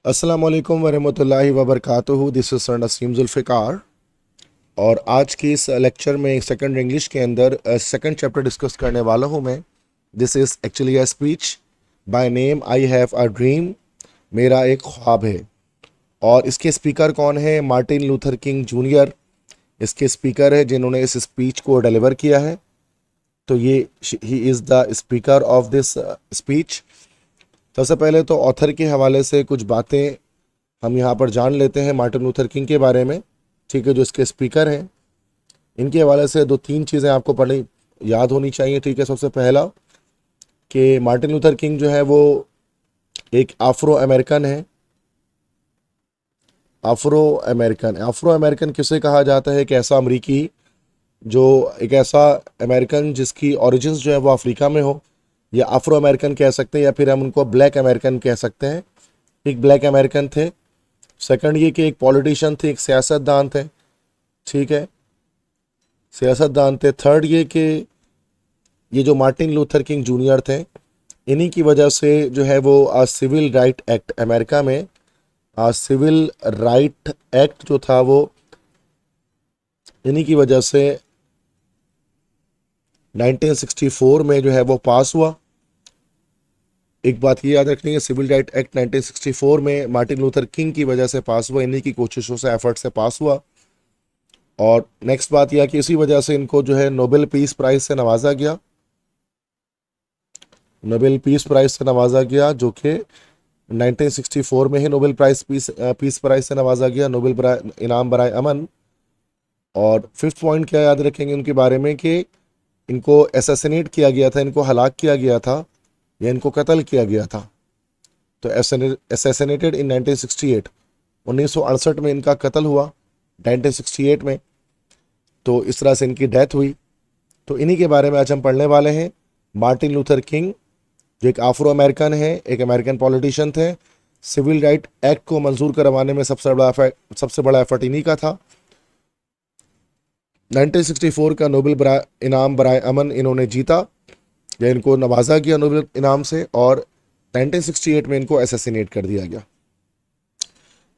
अस्सलाम वालेकुम वरहमतुल्लाहि वबरकातुहू। This is sir Naseem Zulfiqar और आज की इस लेक्चर में सेकंड इंग्लिश के अंदर सेकंड चैप्टर डिस्कस करने वाला हूँ मैं। This is actually a speech by name I have a dream, मेरा एक ख्वाब है। और इसके स्पीकर कौन है? मार्टिन लूथर किंग जूनियर इसके स्पीकर है जिन्होंने इस स्पीच को डिलीवर किया है। तो ये he is the speaker of this speech. सबसे पहले तो ऑथर के हवाले से कुछ बातें हम यहाँ पर जान लेते हैं मार्टिन लूथर किंग के बारे में। ठीक है, जो इसके स्पीकर हैं इनके हवाले से दो तीन चीज़ें आपको पढ़नी याद होनी चाहिए। ठीक है, सबसे पहला कि मार्टिन लूथर किंग जो है वो एक अफ्रो अमेरिकन है। अफ्रो अमेरिकन किसे कहा जाता है? एक ऐसा अमरीकी जो एक ऐसा अमेरिकन जिसकी ओरिजिन्स जो है वो अफ्रीका में हो, या अफ्रो अमेरिकन कह सकते हैं, या फिर हम उनको ब्लैक अमेरिकन कह सकते हैं। एक ब्लैक अमेरिकन थे। सेकंड ये कि एक पॉलिटिशियन थे, एक सियासतदान थे। ठीक है, सियासतदान थे। थर्ड ये कि ये जो मार्टिन लूथर किंग जूनियर थे, इन्हीं की वजह से जो है वो सिविल राइट एक्ट अमेरिका में सिविल राइट एक्ट जो था वो इन्हीं की वजह से 1964 में जो है वो पास हुआ। एक बात ये याद रखनी है, सिविल राइट एक्ट 1964 में मार्टिन लूथर किंग की वजह से पास हुआ, इन्हीं की कोशिशों से, एफर्ट से पास हुआ। और नेक्स्ट बात यह कि इसी वजह से इनको जो है नोबेल पीस प्राइज से नवाजा गया। नोबेल पीस प्राइज से नवाजा गया, जो कि 1964 में ही नोबेल प्राइज पीस प्राइज से नवाजा गया, इनाम बराए अमन। और फिफ्थ पॉइंट क्या याद रखेंगे उनके बारे में कि इनको एसेसिनेट किया गया था, इनको हलाक किया गया था या इनको कत्ल किया गया था। तो एसेसिनेटेड इन 1968, 1968 में इनका कत्ल हुआ, 1968 में। तो इस तरह से इनकी डेथ हुई। तो इन्हीं के बारे में आज हम पढ़ने वाले हैं। मार्टिन लूथर किंग जो एक अफ्रो अमेरिकन है, एक अमेरिकन पॉलिटिशियन थे। सिविल राइट एक्ट को मंजूर करवाने में सबसे बड़ा एफर्ट इन्हीं का था। 1964 का इनाम बराए अमन इन्होंने जीता, या इनको नवाजा गया नोबेल इनाम से, और 1968 में इनको एसेसिनेट कर दिया गया।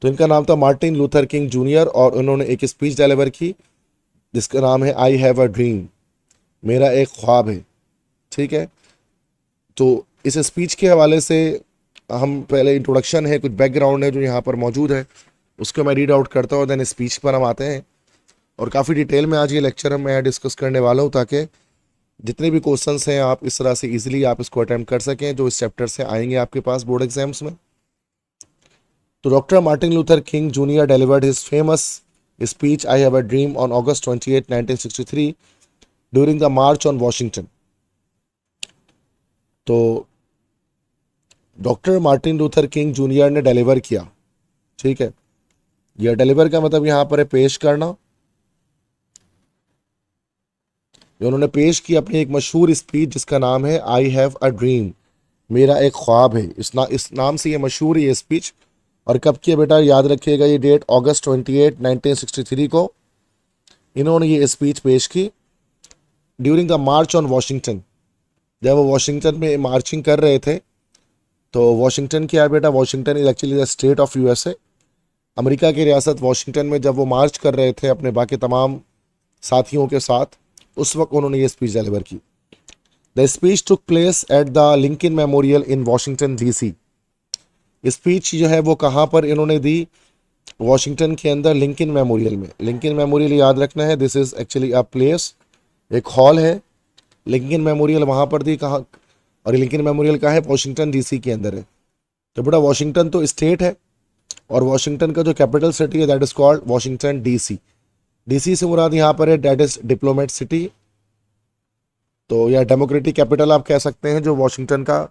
तो इनका नाम था मार्टिन लूथर किंग जूनियर, और उन्होंने एक स्पीच डिलीवर की जिसका नाम है आई हैव अ ड्रीम, मेरा एक ख्वाब है। ठीक है, तो इस स्पीच के हवाले से हम पहले इंट्रोडक्शन है, कुछ बैकग्राउंड है जो यहाँ पर मौजूद है, उसको मैं रीड आउट करता हूँ, देन स्पीच पर हम आते हैं। और काफ़ी डिटेल में आज ये लेक्चर मैं डिस्कस करने वाला हूँ, ताकि जितने भी क्वेश्चंस हैं आप इस तरह से इजीली आप इसको अटैम्प्ट कर सकें जो इस चैप्टर से आएंगे आपके पास बोर्ड एग्जाम्स में। तो doctor Martin Luther King junior delivered his famous speech I have a dream on August 28, 1963 during the march on Washington. तो doctor Martin Luther King junior ने डिलीवर किया। ठीक है, यह डिलीवर का मतलब यहाँ पर है पेश करना। उन्होंने पेश की अपनी एक मशहूर स्पीच जिसका नाम है आई हैव अ ड्रीम, मेरा एक ख्वाब है। इस नाम से ये मशहूर है ये स्पीच। और कब किया बेटा? याद रखिएगा ये डेट August 28, 1963 को इन्होंने ये स्पीच पेश की during the march on Washington. जब वो वॉशिंगटन में मार्चिंग कर रहे थे। तो वॉशिंगटन क्या है बेटा? Washington is actually the state of USA, America की रियासत वॉशिंगटन में जब वो मार्च कर रहे थे अपने बाकी तमाम साथियों के साथ, उस वक्त उन्होंने ये स्पीच डिलीवर की। The speech took place at the Lincoln memorial in Washington DC. Speech जो है वो कहाँ पर इन्होंने दी? वॉशिंगटन के अंदर लिंकन मेमोरियल में। लिंकन मेमोरियल याद रखना है, this is actually a place, एक हॉल है। लिंकन मेमोरियल वहाँ पर दी, कहाँ? और लिंकन मेमोरियल कहाँ है? वॉशिंगटन डीसी के अंदर है। तो बेटा वॉशिंगटन तो स्टेट है, और वॉशिंगटन का जो कैपिटल सिटी है that is called Washington DC. DC से मुराद यहाँ पर है दैट इज डिप्लोमेट सिटी, तो या डेमोक्रेटिक कैपिटल आप कह सकते हैं, जो वॉशिंगटन का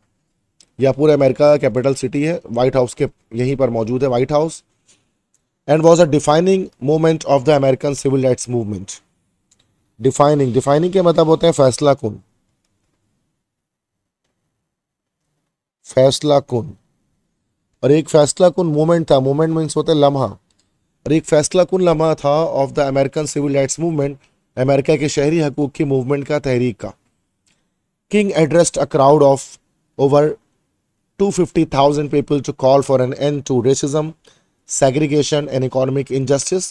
या पूरे अमेरिका का कैपिटल सिटी है। व्हाइट हाउस के यहीं पर मौजूद है White House. And was a defining moment of the American civil rights movement. Defining के मतलब होते हैं फैसला कुन, फैसला कुन। और एक फैसला कुन मूवमेंट था, मूवमेंट मीन्स होता है लम्हा, और एक फैसला कुन लम्हा था of the American civil rights movement, America के शहरी हकूक की मूवमेंट का, तहरीक का। King addressed a crowd of over 250,000 people to call for an end to racism, segregation, and economic injustice,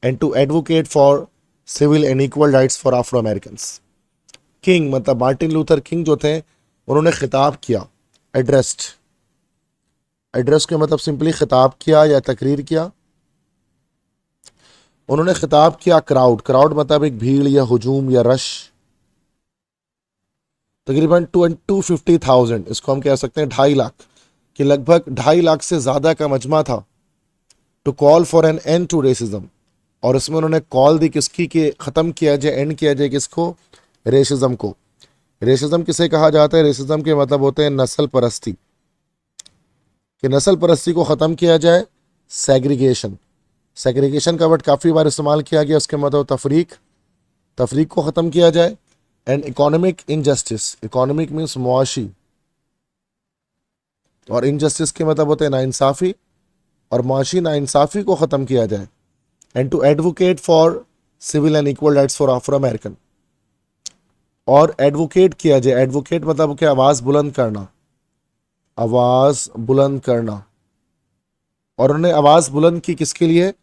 and to advocate for civil and equal rights for Afro-Americans. King मतलब Martin Luther king जो थे, उन्होंने खिताब किया, addressed. Address के मतलब simply खिताब किया या तकरीर किया। उन्होंने खिताब किया क्राउड, क्राउड मतलब एक भीड़ या हुजूम या रश, तकरीबन 250,000, इसको हम कह सकते हैं 2.5 लाख, कि लगभग 2.5 लाख से ज़्यादा का मजमा था। To call for an end to racism, और इसमें उन्होंने कॉल दी किसकी, कि ख़त्म किया जाए, एंड किया जाए किसको, रेसिज्म को। रेसिज्म किसे कहा जाता है? रेसिज्म के मतलब होते हैं नस्ल परस्ती, कि नस्ल परस्ती को ख़त्म किया जाए। सेग्रीगेशन, सेग्रीगेशन का वर्ड काफ़ी बार इस्तेमाल किया गया, उसके मतलब तफरीक, तफरीक को ख़त्म किया जाए। And economic injustice, economic means मुआशी, और इनजस्टिस के मतलब होते हैं नाइंसाफ़ी, और मुआशी नाइंसाफ़ी को ख़त्म किया जाए। And to advocate for civil and equal rights for Afro American, और एडवोकेट किया जाए। एडवोकेट मतलब क्या? आवाज़ बुलंद करना, आवाज़ बुलंद करना। और उन्होंने आवाज़ बुलंद की किसके लिए?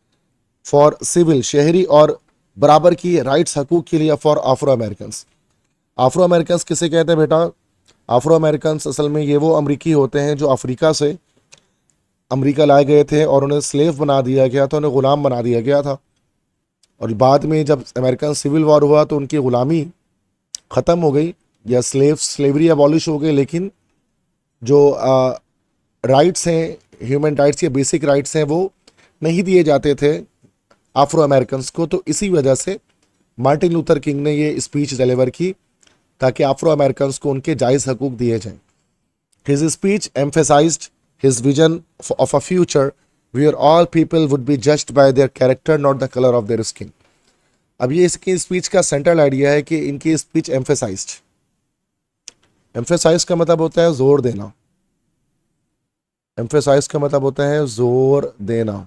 फॉर सिविल, शहरी और बराबर की राइट्स, हकूक़ के लिए, for Afro Americans. Afro Americans किसे कहते हैं बेटा? आफ्रो अमेरिकन्स असल में ये वो अमरीकी होते हैं जो अफ्रीका से अमेरिका लाए गए थे, और उन्हें स्लेव बना दिया गया था, उन्हें ग़ुलाम बना दिया गया था। और बाद में जब अमेरिकन सिविल वॉर हुआ तो उनकी ग़ुलामी ख़त्म हो गई, या स्लेवरी अबॉलिश हो गई, लेकिन जो राइट्स हैं, ह्यूमन राइट्स या बेसिक राइट्स हैं, वो नहीं दिए जाते थे आफ्रो अमेरिकन्स को। तो इसी वजह से मार्टिन लूथर किंग ने ये स्पीच डिलीवर की, ताकि आफ्रो अमेरिकन्स को उनके जायज़ हकूक़ दिए जाएं। His speech emphasised his vision of a future where all people would be judged by their character, not the colour of their skin. अब ये इसकी स्पीच का सेंट्रल आइडिया है कि इनकी स्पीच एम्फेसाइज्ड, एम्फेसाइज का मतलब होता है जोर देना, एम्फेसाइज का मतलब होता है जोर देना।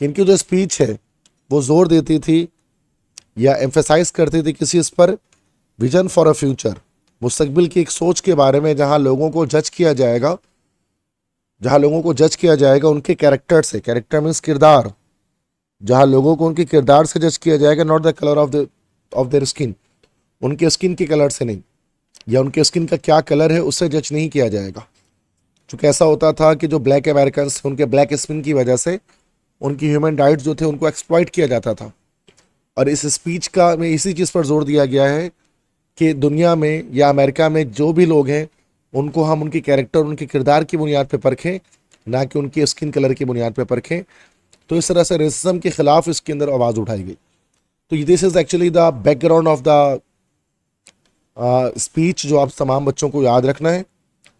कि इनकी जो स्पीच है वो जोर देती थी या एम्फेसाइज करती थी किसी इस पर, विजन फॉर अ फ्यूचर, मुस्तकबिल की एक सोच के बारे में, जहां लोगों को जज किया जाएगा, जहां लोगों को जज किया जाएगा उनके कैरेक्टर से, कैरेक्टर मीन्स किरदार, जहां लोगों को उनके किरदार से जज किया जाएगा, not the colour of their skin, उनके स्किन के कलर से नहीं, या उनके स्किन का क्या कलर है उससे जज नहीं किया जाएगा। चूँकि ऐसा होता था कि जो ब्लैक अमेरिकन उनके ब्लैक स्किन की वजह से उनकी ह्यूमन राइट्स जो थे उनको एक्सप्लॉइट किया जाता था। और इस स्पीच का में इसी चीज़ पर जोर दिया गया है कि दुनिया में या अमेरिका में जो भी लोग हैं उनको हम उनके कैरेक्टर, उनके किरदार की बुनियाद पर परखें, ना कि उनके स्किन कलर की बुनियाद पर परखें। तो इस तरह से रेसिज्म के ख़िलाफ़ इसके अंदर आवाज़ उठाई गई। तो this is actually the background of the speech, जो आप तमाम बच्चों को याद रखना है।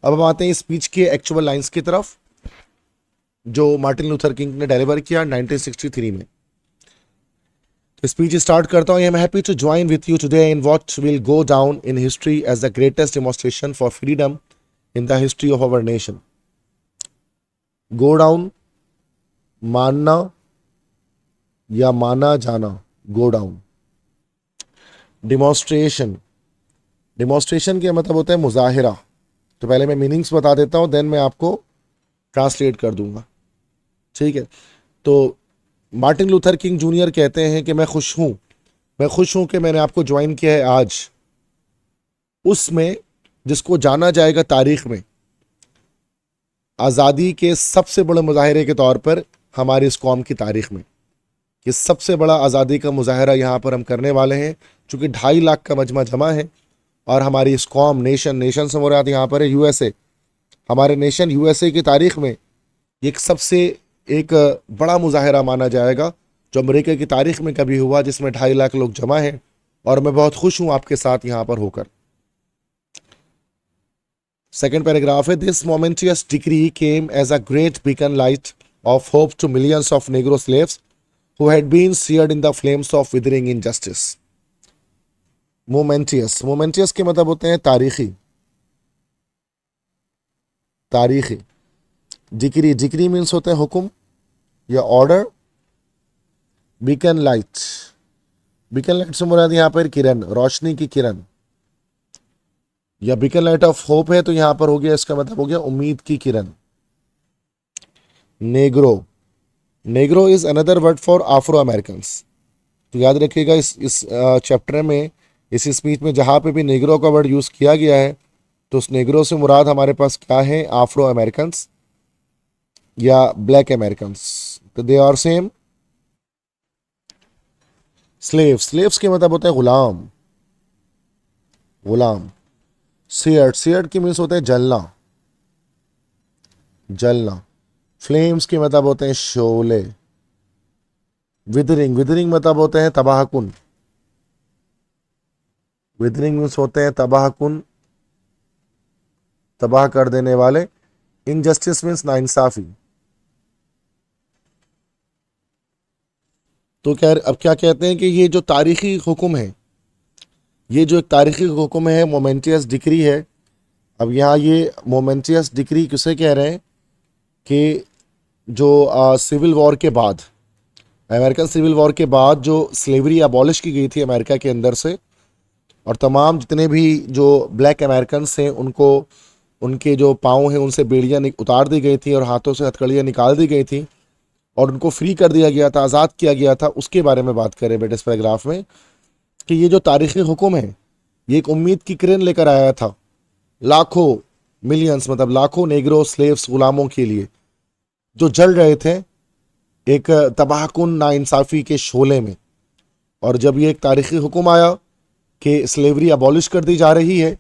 अब हम आते हैं स्पीच के एक्चुअल लाइंस की तरफ, जो मार्टिन लूथर किंग ने डिलीवर किया 1963 में। तो स्पीच स्टार्ट करता हूँ। I am happy to join with you today in what will go down in history as the greatest demonstration for freedom in the history of our nation. Go down, मानना या माना जाना, go down. Demonstration, demonstration के मतलब होता है मुजाहिरा। तो पहले मैं मीनिंग्स बता देता हूँ, देन मैं आपको ट्रांसलेट कर दूंगा, ठीक है। तो मार्टिन लूथर किंग जूनियर कहते हैं कि मैं खुश हूँ कि मैंने आपको ज्वाइन किया है आज उसमें जिसको जाना जाएगा तारीख में आज़ादी के सबसे बड़े मुजाहरे के तौर पर, हमारी इस कौम की तारीख में कि सबसे बड़ा आज़ादी का मुजाहरा यहाँ पर हम करने वाले हैं। चूँकि 2.5 लाख का मजमा जमा है, और हमारी इस कौम, नेशन से मुराद यहाँ पर है यूएसए, हमारे नेशन यूएसए की तारीख में एक सबसे एक बड़ा मुजाहरा माना जाएगा जो अमेरिका की तारीख में कभी हुआ, जिसमें 2.5 लाख लोग जमा हैं। और मैं बहुत खुश हूँ आपके साथ यहाँ पर होकर। सेकेंड पैराग्राफ है, this momentous decree came as a great beacon light of hope to millions of Negro slaves who had been seared in the flames of withering injustice. Momentous, momentous के मतलब होते हैं तारीखी, तारीखी। जिक्री, जिक्री मीन्स होते हैं हुक्म या order. Beacon light, beacon light से मुराद यहाँ पर किरण, रोशनी की किरण। या बिकन लाइट ऑफ होप है तो यहाँ पर हो गया, इसका मतलब हो गया उम्मीद की किरण। Negro, Negro is another word for Afro American. तो याद रखिएगा इस चैप्टर में, इस स्पीच में जहाँ पे भी नेग्रो का वर्ड यूज़ किया गया है तो उस नेग्रो से मुराद हमारे पास क्या है, आफ्रो अमेरिकन या ब्लैक अमेरिकन, तो they are same. Slave, slaves के मतलब होता है गुलाम, गुलाम। सियर्ड, सियर्ड की मीन्स होता है जलना, जलना। फ्लेम्स के मतलब होते हैं शोले। विदरिंग, विदरिंग मतलब होते हैं तबाहकुन, विदरिंग मीन्स होते हैं तबाहकुन, तबाह कर देने वाले। इनजस्टिस मीन्स नाइंसाफी। तो क्या अब क्या कहते हैं कि ये जो तारीखी हुक्म है, ये जो एक तारीखी हुक्म है, मोमेंटियस डिक्री है। अब यहाँ ये मोमेंटियस डिक्री किसे कह रहे हैं कि जो सिविल वॉर के बाद, अमेरिकन सिविल वॉर के बाद जो स्लेवरी अबॉलिश की गई थी अमेरिका के अंदर से, और तमाम जितने भी जो ब्लैक अमेरिकन हैं उनको, उनके जो पाँव हैं उनसे बेड़ियाँ उतार दी गई थी और हाथों से हथकड़ियाँ निकाल दी गई थी और उनको फ्री कर दिया गया था, आज़ाद किया गया था, उसके बारे में बात करें बेटे इस पैराग्राफ में कि ये जो तारीख़ी हुक्म है ये एक उम्मीद की किरण लेकर आया था लाखों, मिलियंस मतलब लाखों नेग्रो स्लेव्स, गुलामों के लिए जो जल रहे थे एक तबाहकुन नाइंसाफ़ी के शोले में। और जब ये एक तारीख़ी हुक्म आया कि स्लेवरी अबॉलिश कर दी जा रही है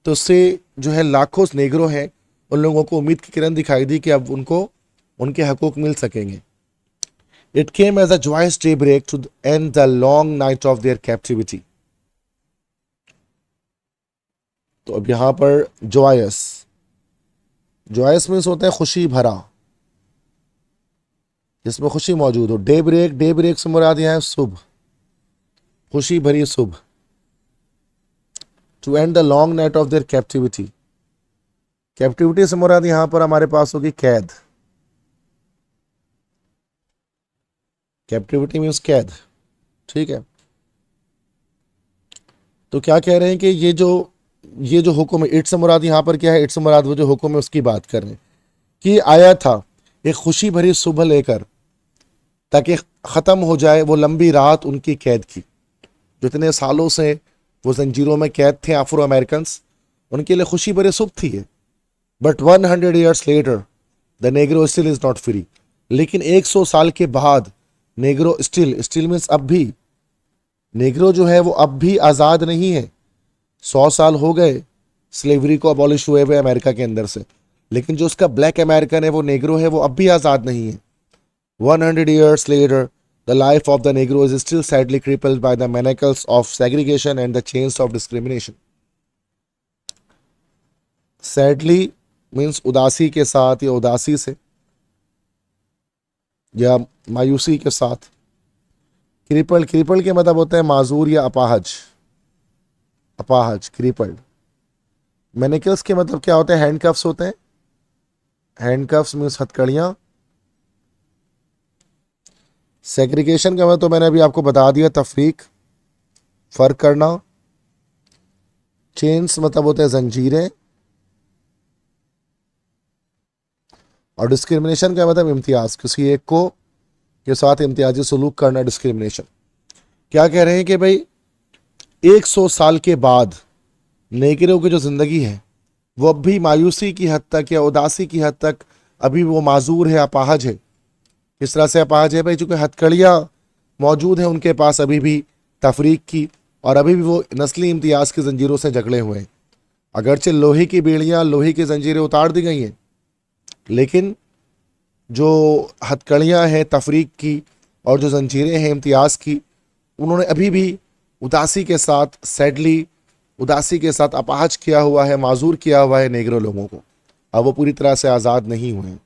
तो उससे जो है लाखों नेग्रो हैं उन लोगों को उम्मीद की किरण दिखाई दी कि अब उनको उनके हकूक़ मिल सकेंगे। It came as a joyous daybreak to end the long night of their captivity. तो अब यहाँ पर जॉयस, जॉयस मीन्स होता है खुशी भरा, जिसमें खुशी मौजूद हो। डे ब्रेक, डे ब्रेक से मुराद यहाँ है सुबह, खुशी भरी सुबह। To end the long night of their captivity, captivity से मुराद यहाँ पर हमारे पास होगी कैद, कैप्टिविटी मीन्स कैद, ठीक है। तो क्या कह रहे हैं कि ये जो हुक्म है, इट से मुराद यहाँ पर क्या है, इट से मुराद वो जो हुक्म है उसकी बात कर रहे हैं कि आया था एक खुशी भरी सुबह लेकर ताकि ख़त्म हो जाए वो लंबी रात उनकी कैद की। जितने सालों से वो जंजीरों में कैद थे अफ्रो अमेरिकन, उनके लिए खुशी भरी सुबह थी। But 100 years later the Negro still is not free. लेकिन 100 साल के बाद नेग्रो स्टिल, स्टिल मीन्स अब भी, नेग्रो जो है वो अब भी आज़ाद नहीं है। 100 साल हो गए स्लेवरी को अबॉलिश हुए हुए अमेरिका के अंदर से, लेकिन जो उसका ब्लैक अमेरिकन है वो नेग्रो है, वो अब भी आज़ाद नहीं है। 100 years later, the life of the Negro is still sadly crippled by the manacles of segregation and the chains of discrimination. Sadly means उदासी के साथ या उदासी से या मायूसी के साथ। क्रिपल्ड, क्रिपल्ड के मतलब होता है माजूर या अपाहज, अपाहज क्रिपल्ड। मैनिकल्स के मतलब क्या होते हैं, हैंडकफ्स होते हैं, हैंडकफ्स मीन्स हथकड़ियाँ। सेग्रीगेशन का मतलब तो मैंने अभी आपको बता दिया, तफरीक, फ़र्क करना। चेन्स मतलब होते हैं जंजीरें, और डिस्क्रिमिनेशन का मतलब इम्तियाज़, किसी एक को के साथ इम्तियाजी सलूक करना, डिस्क्रिमिनेशन। क्या कह रहे हैं कि भाई 100 साल के बाद नेगरों की जो ज़िंदगी है वो अब भी मायूसी की हद तक या उदासी की हद तक अभी वो माजूर है, अपाहज है। किस तरह से अपाहज है भाई, चूँकि हथकड़ियाँ मौजूद हैं उनके पास अभी भी तफरीक की, और अभी भी वो नस्ली इम्तियाज़ की ज़ंजीरों से जकड़े हुए हैं। अगरचे लोहे की बेड़ियाँ, लोहे की ज़ंजीरें उतार दी गई हैं, लेकिन जो हथकड़ियाँ हैं तफरीक की और जो ज़ंजीरें हैं इम्तियाज़ की, उन्होंने अभी भी उदासी के साथ, सैडली उदासी के साथ अपाहज किया हुआ है, माजूर किया हुआ है नेग्रो लोगों को। अब वो पूरी तरह से आज़ाद नहीं हुए।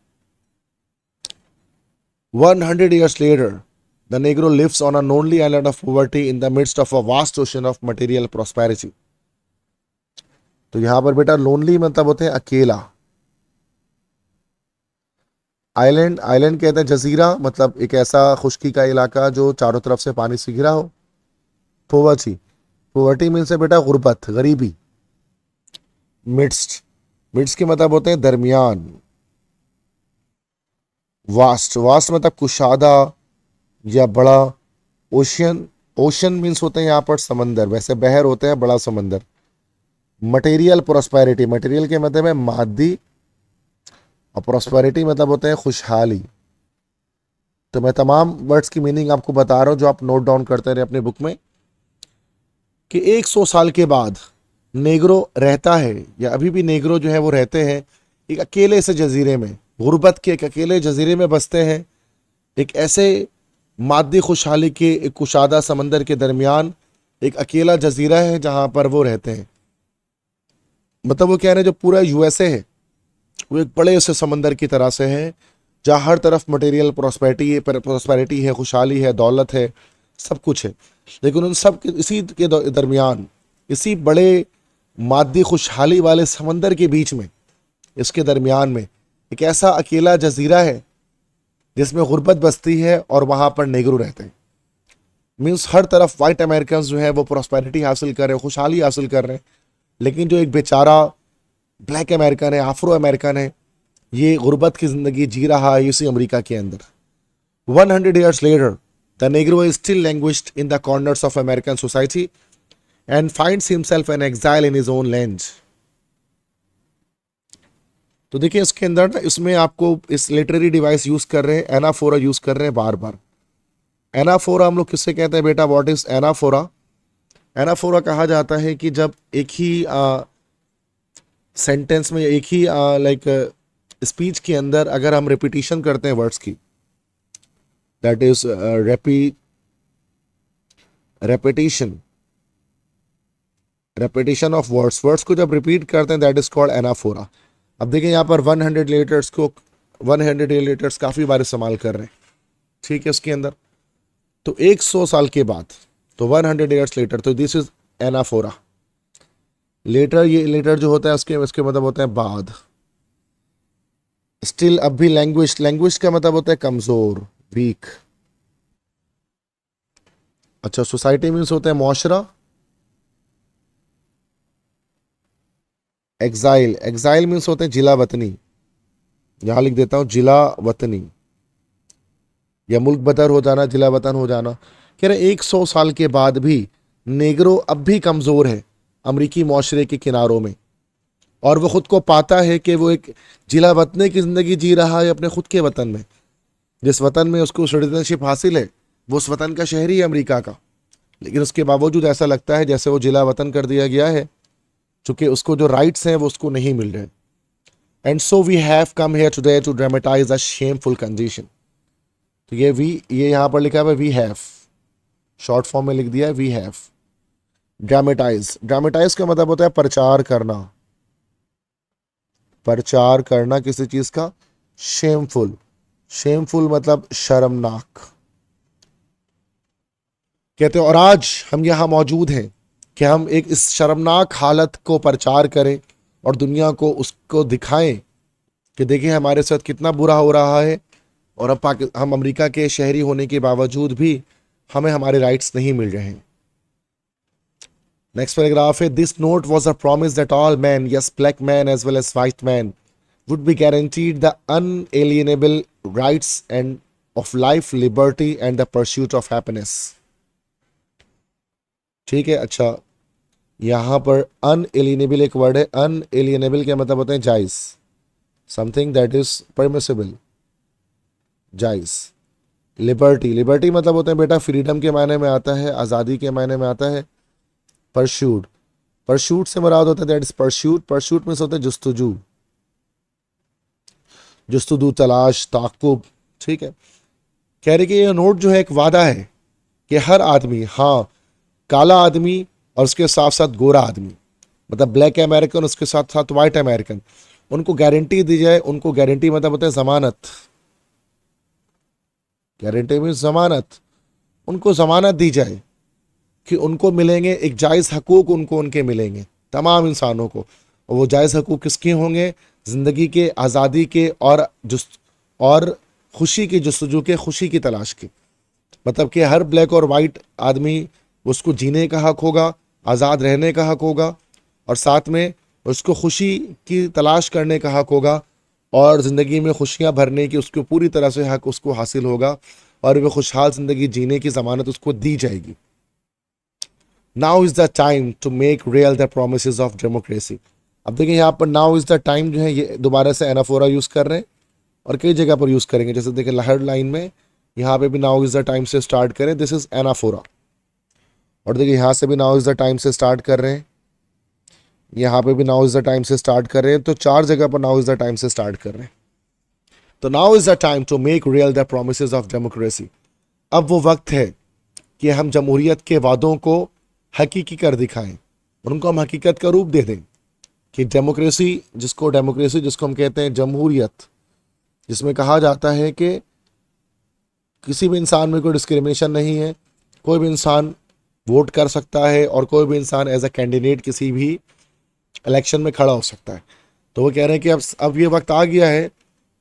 100 years later, the Negro lives on a lonely island of poverty in the midst of a vast ocean of material prosperity. तो यहां पर बेटा लोनली मतलब होते हैं अकेला। आइलैंड, आइलैंड कहते हैं जजीरा, मतलब एक ऐसा खुश्की का इलाका जो चारों तरफ से पानी से घिरा हो। पोवर्टी, पोवर्टी मीन्स है बेटा गुर्बत, गरीबी। मिड्स्ट, मिड्स्ट के मतलब होते हैं दरमियान। वास्ट, वास्ट मतलब कुशादा या बड़ा। ओशियन, ओशन मीन्स होते हैं यहाँ पर समंदर, वैसे बहर होते हैं बड़ा समंदर। मटेरियल प्रोस्पेरिटी, मटेरियल के मतलब है मादी, और प्रोस्पेरिटी मतलब होते हैं खुशहाली। तो मैं तमाम वर्ड्स की मीनिंग आपको बता रहा हूँ जो आप नोट डाउन करते रहे अपने बुक में। कि 100 साल के बाद नेग्रो रहता है, या अभी भी नेग्रो जो है वो रहते हैं एक अकेले से जजीरे में, गुर्बत के एक अकेले जजीरे में बसते हैं, एक ऐसे मादी खुशहाली के एक कुशादा समंदर के दरमियान एक अकेला जजीरा है जहां पर वो रहते हैं। मतलब वो कह रहे हैं जो पूरा यूएसए है वो एक बड़े से समंदर की तरह से है, जहाँ हर तरफ मटेरियल प्रोस्पेरिटी है, खुशहाली है, दौलत है, सब कुछ है। लेकिन उन सब के इसी के दरमियान, इसी बड़े मादी खुशहाली वाले समंदर के बीच में, इसके दरमियान में एक ऐसा अकेला जजीरा है जिसमें गुर्बत बसती है और वहाँ पर नेगरू रहते हैं। मीन्स हर तरफ वाइट अमेरिकन जो है वो प्रोस्पेरिटी हासिल कर रहे हैं, खुशहाली हासिल कर रहे हैं, लेकिन जो एक बेचारा ब्लैक अमेरिकन है, अफ्रो अमेरिकन है, ये गुर्बत की ज़िंदगी जी रहा है इसी अमेरिका के अंदर। 100 years later, the Negro is still languished in the corners of American society and finds himself an exile in his own land. तो देखिए इसके अंदर ना, इसमें आपको इस लिटरेरी डिवाइस यूज कर रहे हैं, एनाफोरा यूज कर रहे हैं बार बार। एनाफोरा हम लोग किससे कहते हैं बेटा? What is anaphora? एनाफोरा कहा जाता है कि जब एक ही सेंटेंस में, एक ही लाइक स्पीच के अंदर अगर हम रिपीटिशन करते हैं वर्ड्स की, that is repetition, repetition of words, words को जब रिपीट करते हैं दैट इज कॉल्ड एनाफोरा। अब देखिए यहाँ पर 100 लेटर्स को, 100 लेटर्स काफ़ी बार इस्तेमाल कर रहे हैं, ठीक है, उसके अंदर। तो 100 साल के बाद, तो 100 ईयर्स लेटर, तो दिस इज एनाफोरा। लेटर, ये लेटर जो होता है उसके मतलब होता है बाद। स्टिल, अब भी लैंग्वेज, लैंग्वेज का मतलब होता है कमजोर, वीक। अच्छा, सोसाइटी मीन्स होता है मुआशरा। एग्जाइल, एग्जाइल मीन्स होते हैं जिला वतनी, यहां लिख देता हूं जिला वतनी, या मुल्क बदर हो जाना, जिला वतन हो जाना। कह रहे 100 साल के बाद भी नेग्रो अब भी कमज़ोर है अमरीकी माशरे के किनारों में, और वो ख़ुद को पाता है कि वो एक जिला वतने की ज़िंदगी जी रहा है अपने ख़ुद के वतन में। जिस वतन में उसको सिटीजनशिप हासिल है वो उस वतन का शहरी है अमरीका का, लेकिन उसके बावजूद ऐसा लगता है जैसे वो जिला वतन कर दिया गया है, चूँकि उसको जो राइट्स हैं वो उसको नहीं मिल रहे। And so we have come here today to dramatise a shameful condition. तो ये यहाँ पर लिखा है वी हैव, शॉर्ट फॉर्म में लिख दिया है वी हैव। ड्रामेटाइज, ड्रामेटाइज का मतलब होता है प्रचार करना, प्रचार करना किसी चीज का। शेमफुल, शेमफुल मतलब शर्मनाक। कहते हैं और आज हम यहाँ मौजूद हैं कि हम एक इस शर्मनाक हालत को प्रचार करें और दुनिया को उसको दिखाएं कि देखिए हमारे साथ कितना बुरा हो रहा है, और अब हम अमेरिका के शहरी होने के बावजूद भी हमें हमारे राइट्स नहीं मिल रहे हैं। नेक्स्ट पैराग्राफ है, this note was a promise that all men, yes black men as well as white men, would be guaranteed the unalienable rights and of life, liberty and the pursuit of happiness. ठीक है, अच्छा, यहाँ पर अनएलिएनेबल एक word है। अनएलिएनेबल क्या मतलब होता है? जायज, समथिंग दैट इज परमिसिबल, जायज। लिबर्टी, लिबर्टी मतलब होता है बेटा फ्रीडम के मायने में आता है, आज़ादी के मायने में आता है। परस्यूट, परस्यूट से मुराद होता है दैट इज परस्यूट, परस्यूट में होता है जुस्तजू, जुस्तजू, तलाश, ताकुब। ठीक है, कह रहे कि ये नोट जो है एक वादा है कि हर आदमी, हाँ, काला आदमी और उसके साथ साथ गोरा आदमी, मतलब ब्लैक अमेरिकन, उसके साथ साथ वाइट अमेरिकन, उनको गारंटी दी जाए। उनको गारंटी मतलब होता है जमानत, गारंटी मीन्स जमानत, उनको जमानत दी जाए कि उनको मिलेंगे एक जायज़ हकूक़, उनको उनके मिलेंगे तमाम इंसानों को। और वो जायज़ हकूक़ किसके होंगे? ज़िंदगी के, आज़ादी के, और खुशी की जस्तजू के, खुशी की तलाश की। मतलब कि हर ब्लैक और वाइट आदमी, उसको जीने का हक होगा, आज़ाद रहने का हक होगा, और साथ में उसको खुशी की तलाश करने का हक होगा और ज़िंदगी में खुशियाँ भरने की उसको पूरी तरह से हक उसको हासिल होगा और वह खुशहाल ज़िंदगी जीने की ज़मानत उसको दी जाएगी। Now is the time to make real the promise of democracy. अब देखिए यहाँ पर नाउ इज़ द टाइम जो है ये दोबारा से एनाफोरा यूज़ कर रहे हैं और कई जगह पर यूज़ करेंगे। जैसे देखिए हर लाइन में यहाँ पे भी नाउ इज़ द टाइम से स्टार्ट करें, दिस इज़ एनाफोरा। और देखिए यहाँ से भी नाउ इज़ द टाइम से स्टार्ट कर रहे हैं, यहाँ पे भी नाउ इज़ द टाइम से स्टार्ट कर रहे हैं। तो 4 जगह पर नाउ इज़ द टाइम से स्टार्ट कर रहे हैं। तो now is the time to make real the promise of democracy. अब वो वक्त है कि हम जमहूरियत के वादों को हकीकी कर दिखाएं और उनको हम हकीकत का रूप दे दें कि डेमोक्रेसी जिसको हम कहते हैं जमहूरियत, जिसमें कहा जाता है कि किसी भी इंसान में कोई डिस्क्रिमिनेशन नहीं है, कोई भी इंसान वोट कर सकता है और कोई भी इंसान एज अ कैंडिडेट किसी भी इलेक्शन में खड़ा हो सकता है। तो वो कह रहे हैं कि अब ये वक्त आ गया है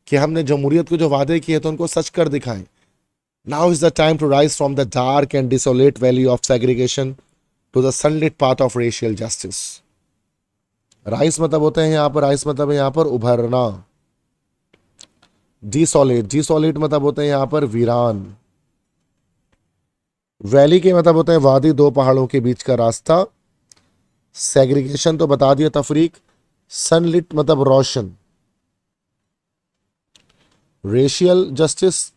कि हमने जमहूरियत को जो वादे किए तो उनको सच कर दिखाएं। Now is the time to rise from the dark and desolate valley of segregation to the sunlit path of racial justice. Rise मतलब होते हैं यहाँ पर, राइस मतलब है यहाँ पर उभरना। डिसोलेट मतलब होते हैं यहाँ पर वीरान। वैली के मतलब होते हैं वादी, दो पहाड़ों के बीच का रास्ता। सेग्रीगेशन तो बता दिया, तफरीक। सनलिट मतलब रोशन। रेशियल जस्टिस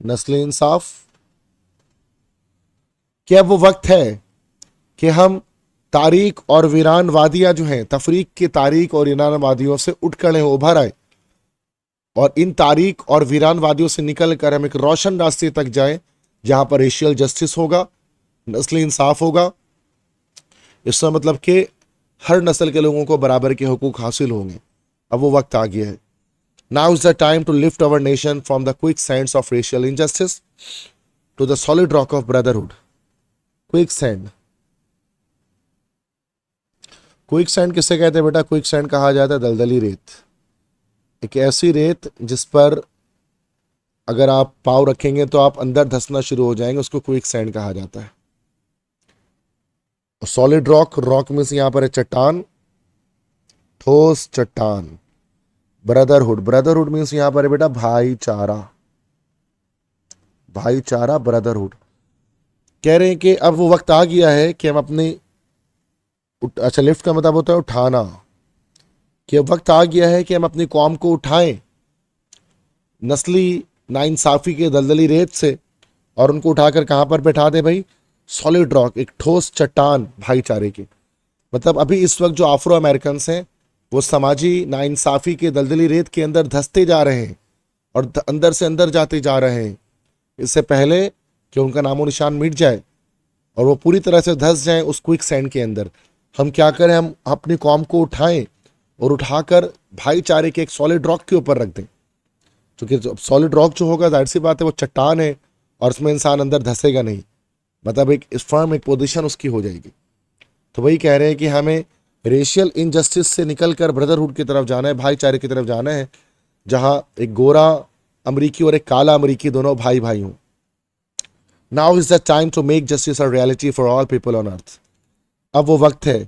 नस्ल इंसाफ। क्या वो वक्त है कि हम तारीख और वीरान वादियां जो हैं, तफरीक की तारीख और वीरान वादियों से उठ खड़े हो उभर आए और इन तारीख और वीरान वादियों से निकल कर हम एक रोशन रास्ते तक जाएं जहां पर रेशियल जस्टिस होगा, नस्ल इंसाफ होगा। इसका मतलब कि हर नस्ल के लोगों को बराबर के हुकूक हासिल होंगे। अब वो वक्त आ गया है। Now is the time to lift our nation from the quicksands of racial injustice to the solid rock of brotherhood. Quicksand, quicksand किससे कहते हैं बेटा? क्विक सैंड कहा जाता है दलदली रेत। एक ऐसी रेत जिस पर अगर आप पाँव रखेंगे तो आप अंदर धंसना शुरू हो जाएंगे, उसको क्विक सैंड कहा जाता है। सॉलिड रॉक, रॉक मीन्स यहां पर है चट्टान, ठोस चट्टान। ब्रदरहुड, ब्रदरहुड मीन्स यहां पर है बेटा भाईचारा, भाईचारा ब्रदरहुड। कह रहे हैं कि अब वो वक्त आ गया है कि हम अपनी अच्छा, लिफ्ट का मतलब होता है उठाना, कि अब वक्त आ गया है कि हम अपनी कौम को उठाएं नस्ली नाइंसाफी के दलदली रेत से और उनको उठाकर कहां पर बैठा दे भाई? सॉलिड रॉक, एक ठोस चट्टान भाईचारे की। मतलब अभी इस वक्त जो अफ्रो अमेरिकन हैं वो समाजी नाइंसाफी के दलदली रेत के अंदर धंसते जा रहे हैं और अंदर से अंदर जाते जा रहे हैं। इससे पहले कि उनका नामो निशान मिट जाए और वो पूरी तरह से धंस जाएं उस क्विक सैंड के अंदर, हम क्या करें? हम अपनी कौम को उठाएं और उठाकर भाईचारे के एक सॉलिड रॉक के ऊपर रख दें। क्योंकि सॉलिड रॉक जो होगा जाहिर सी बात है वो चट्टान है और उसमें इंसान अंदर धंसेगा नहीं, मतलब एक फर्म एक पोजीशन उसकी हो जाएगी। तो वही कह रहे हैं कि हमें रेशियल इनजस्टिस से निकलकर ब्रदरहुड की तरफ जाना है, भाईचारे की तरफ जाना है, जहां एक गोरा अमरीकी और एक काला अमरीकी दोनों भाई भाई हों। Now is the time to make justice a reality for all people on earth. अब वो वक्त है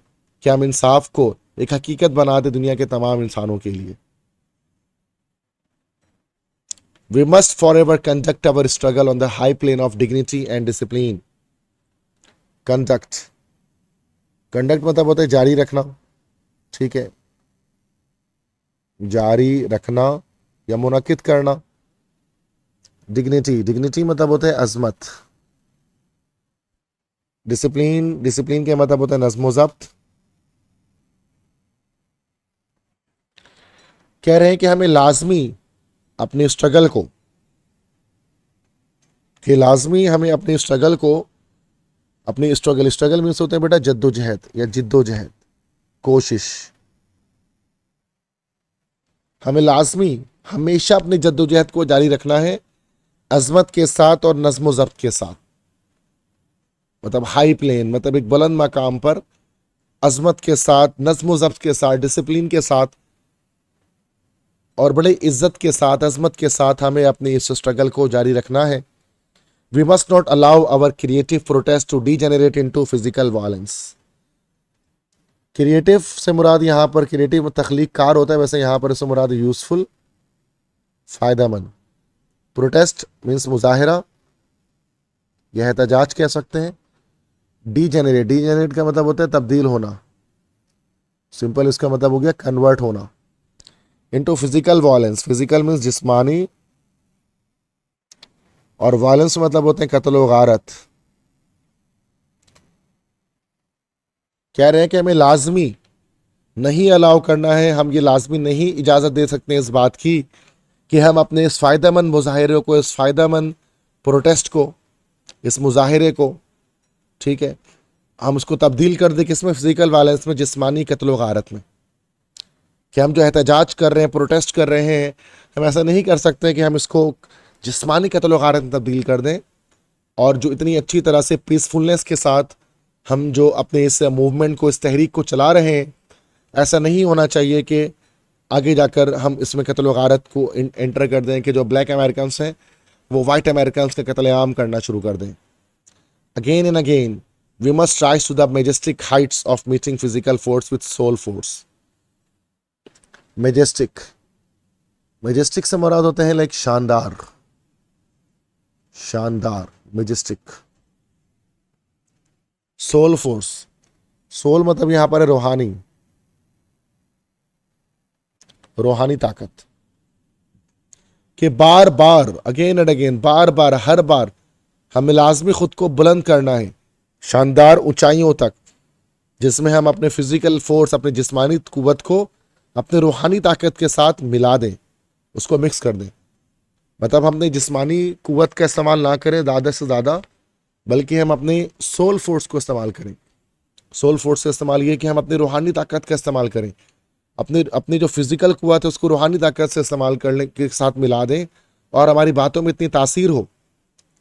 कि हम इंसाफ को एक हकीकत बना दे दुनिया के तमाम इंसानों के लिए। We must forever conduct our struggle on the high plane of dignity and discipline. Conduct मतलब होता है जारी रखना, ठीक है, जारी रखना या मुनक्किद करना। डिग्निटी मतलब होता है अजमत। डिसिप्लिन के मतलब होता है नज़्म ज़ब्त। कह रहे हैं कि हमें लाजमी अपने स्ट्रगल को, अपनी स्ट्रगल मीन्स होते हैं बेटा जद्दोजहद या जिद्दोजहद, कोशिश। हमें लाजमी हमेशा अपनी जद्दोजहद को जारी रखना है अजमत के साथ और नज़्म ज़ब्त के साथ। मतलब हाई प्लेन मतलब एक बुलंद मकाम पर अजमत के साथ, नज़्म ज़ब्त के साथ, डिसिप्लिन के साथ और बड़े इज्जत के साथ, अजमत के साथ हमें अपने इस स्ट्रगल को जारी रखना है। We must not allow our creative protest to degenerate into physical violence. Creative से मुराद यहाँ पर क्रिएटिव तख्लीक कार होता है, वैसे यहाँ पर इससे मुराद यूज़फुल, फ़ायदेमंद। प्रोटेस्ट मीन्स मुजाहिरा, यह एहतजाज कह सकते हैं। डीजेनरेट, डीजेनरेट का मतलब होता है तब्दील होना, सिंपल इसका मतलब हो गया कन्वर्ट होना। Into physical violence, physical means जिस्मानी, और वायलेंस मतलब होते हैं कत्ल व गारत। कह रहे हैं कि हमें लाजमी नहीं अलाउ करना है, हम ये लाजमी नहीं इजाज़त दे सकते हैं इस बात की कि हम अपने इस फ़ायदेमंद मुजाहिरे को, इस फ़ायदेमंद प्रोटेस्ट को, इस मुजाहिरे को, ठीक है, हम उसको तब्दील कर दें किसमें, फिजिकल वायलेंस में, जिस्मानी कत्ल व गारत में। कि हम जो एहतजाज कर रहे हैं, प्रोटेस्ट कर रहे हैं, हम ऐसा नहीं कर सकते कि हम इसको जिस्मानी कत्ल व गारत में तब्दील कर दें। और जो इतनी अच्छी तरह से पीसफुलनेस के साथ हम जो अपने इस मूवमेंट को, इस तहरीक को चला रहे हैं, ऐसा नहीं होना चाहिए कि आगे जाकर हम इसमें कत्ल व गारत को एंटर कर दें, कि जो ब्लैक अमेरिकन्स हैं वो वाइट अमेरिकन्स का कत्लेआम करना शुरू कर दें। Again and again we must rise to the majestic heights of meeting physical force with soul force. Majestic, majestic से मुराद होते हैं लाइक शानदार, शानदार, मेजेस्टिक। सोल फोर्स, सोल मतलब यहां पर है रूहानी, रूहानी ताकत। कि बार बार, अगेन एंड अगेन, बार बार, हर बार हमें लाजमी खुद को बुलंद करना है शानदार ऊंचाइयों तक, जिसमें हम अपने फिजिकल फोर्स, अपने जिस्मानी कुव्वत को अपने रूहानी ताकत के साथ मिला दें, उसको मिक्स कर दें। मतलब हम अपनी जिस्मानी कुव्वत का इस्तेमाल ना करें ज़्यादा से ज़्यादा, बल्कि हम अपने सोल फोर्स को इस्तेमाल करें। सोल फोर्स का इस्तेमाल ये कि हम अपनी रूहानी ताकत का इस्तेमाल करें, अपनी जो फिजिकल कुव्वत है उसको रूहानी ताकत से इस्तेमाल करने के साथ मिला दें, और हमारी बातों में इतनी तासीर हो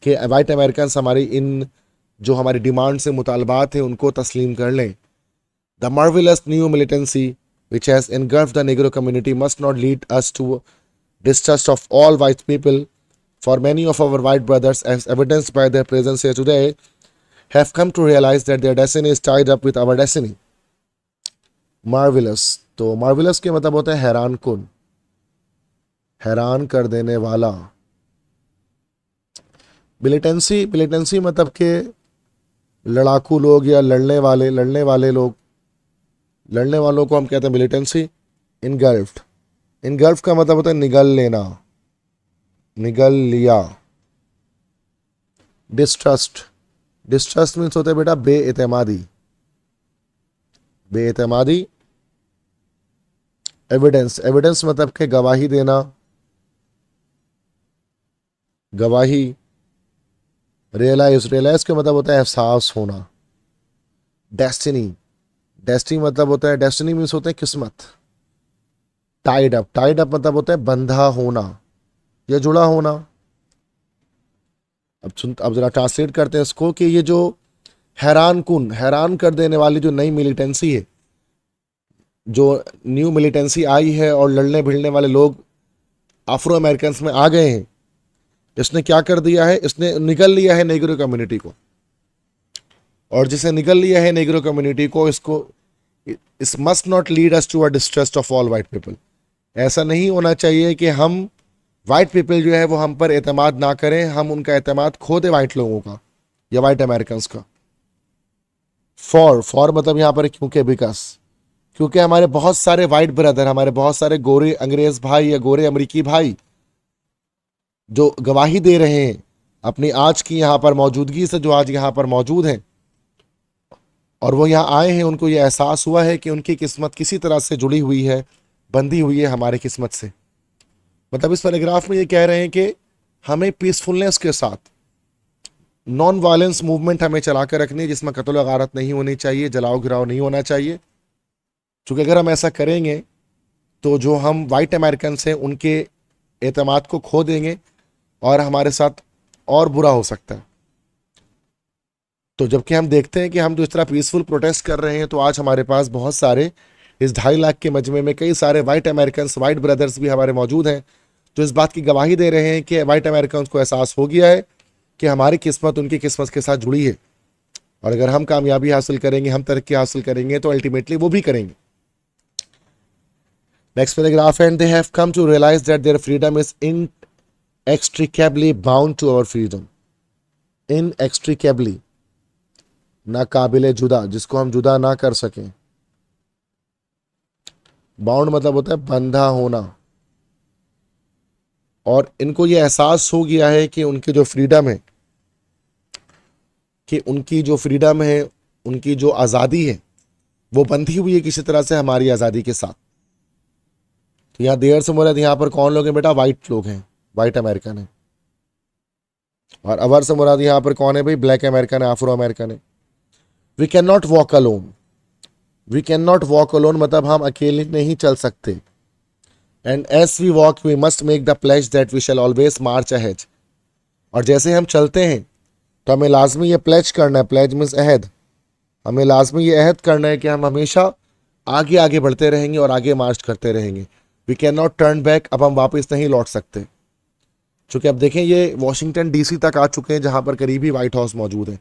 कि वाइट अमेरिकन्स हमारी इन जो हमारी डिमांड से मुतालबात हैं उनको तस्लीम कर लें। The marvellous new militancy which has engulfed the Negro community must not lead us to distrust of all white people, for many of our white brothers, as evidenced by their presence here today, have come to realize that their destiny is tied up with our destiny. Marvelous, तो marvelous के मतलब होता है हैरान कुन, हैरान कर देने वाला। मिलिटेंसी, मिलिटेंसी मतलब के लड़ाकू लोग या लड़ने वाले लोग, लड़ने वालों को हम कहते हैं मिलिटेंसी। इनगल्फ्ड, इनगल्फ का मतलब होता है निगल लेना, निगल लिया। डिस्ट्रस्ट, डिस्ट्रस्ट मीन्स होता है बेटा बेएतमादी, बेएतमादी। एविडेंस, एविडेंस मतलब के गवाही देना, गवाही। रियलाइज, रियलाइज का मतलब होता है एहसास होना। डेस्टिनी, डेस्टिनी मतलब होता है, डेस्टिनी मीन्स होता है किस्मत। टाइड अप, टाइड अप मतलब होता है बंधा होना या जुड़ा होना। अब जरा ट्रांसलेट करते हैं इसको कि ये जो हैरान कुन, हैरान कर देने वाली जो नई मिलिटेंसी है, जो न्यू मिलिटेंसी आई है और लड़ने भिड़ने वाले लोग अफ्रो अमेरिकन्स में आ गए हैं, इसने क्या कर दिया है, इसने निगल लिया है नेग्रो कम्युनिटी को। और जिसे निगल लिया है नेग्रो कम्युनिटी को, इसको इस must not lead us to a distrust of all white people. ऐसा नहीं होना चाहिए कि हम वाइट पीपल जो है वो हम पर एतमाद ना करें, हम उनका एतमाद खो दें वाइट लोगों का या वाइट अमेरिकन्स का। फॉर, फॉर मतलब यहाँ पर क्योंकि, बिकॉज, क्योंकि हमारे बहुत सारे वाइट ब्रदर, हमारे बहुत सारे गोरे अंग्रेज भाई या गोरे अमेरिकी भाई जो गवाही दे रहे हैं अपनी आज की यहाँ पर मौजूदगी से, जो आज यहाँ पर मौजूद हैं और वो यहाँ आए हैं, उनको ये एहसास हुआ है कि उनकी किस्मत किसी तरह से जुड़ी हुई है, बंधी हुई है हमारी किस्मत से। मतलब इस पैराग्राफ में ये कह रहे हैं कि हमें पीसफुलनेस के साथ नॉन वायलेंस मूवमेंट हमें चला कर रखनी है, जिसमें कत्ल व गारत नहीं होनी चाहिए, जलाओ गिराव नहीं होना चाहिए। क्योंकि अगर हम ऐसा करेंगे तो जो हम वाइट अमेरिकन्स हैं उनके एतमाद को खो देंगे और हमारे साथ और बुरा हो सकता है। तो जबकि हम देखते हैं कि हम जो इस तरह पीसफुल प्रोटेस्ट कर रहे हैं, तो आज हमारे पास बहुत सारे, इस 2.5 लाख के मजमे में कई सारे वाइट अमेरिकन्स, वाइट ब्रदर्स भी हमारे मौजूद हैं, जो इस बात की गवाही दे रहे हैं कि वाइट अमेरिकन्स को एहसास हो गया है कि हमारी किस्मत उनकी किस्मत के साथ जुड़ी है और अगर हम कामयाबी हासिल करेंगे, हम तरक्की हासिल करेंगे, तो अल्टीमेटली वो भी करेंगे। नेक्स्ट पैराग्राफ है, and they have come to realise that their freedom is inextricably bound to our freedom. Inextricably, ना काबिले जुदा, जिसको हम जुदा ना कर सकें। बाउंड मतलब होता है बंधा होना। और इनको ये एहसास हो गया है कि उनकी जो फ्रीडम है, उनकी जो आज़ादी है, वो बंधी हुई है किसी तरह से हमारी आज़ादी के साथ। तो यहाँ देयर से मुराद यहाँ पर कौन लोग हैं बेटा? वाइट लोग हैं, वाइट अमेरिकन है। और अवर से मुराद यहाँ पर कौन है भाई? ब्लैक अमेरिकन है, अफ्रो अमेरिकन है। We can not walk alone. We can not walk alone मतलब हम अकेले नहीं चल सकते। And as we walk we must make the pledge that we shall always march ahead. और जैसे हम चलते हैं तो हमें लाजमी ये प्लेज करना है। प्लेज मीन्स अहद। हमें लाजमी ये अहद करना है कि हम हमेशा आगे आगे बढ़ते रहेंगे और आगे मार्च करते रहेंगे। We can not turn back. अब हम वापस नहीं लौट सकते। चूँकि अब देखें ये वॉशिंगटन डीसी तक आ चुके हैं, जहाँ पर करीबी वाइट हाउस मौजूद है,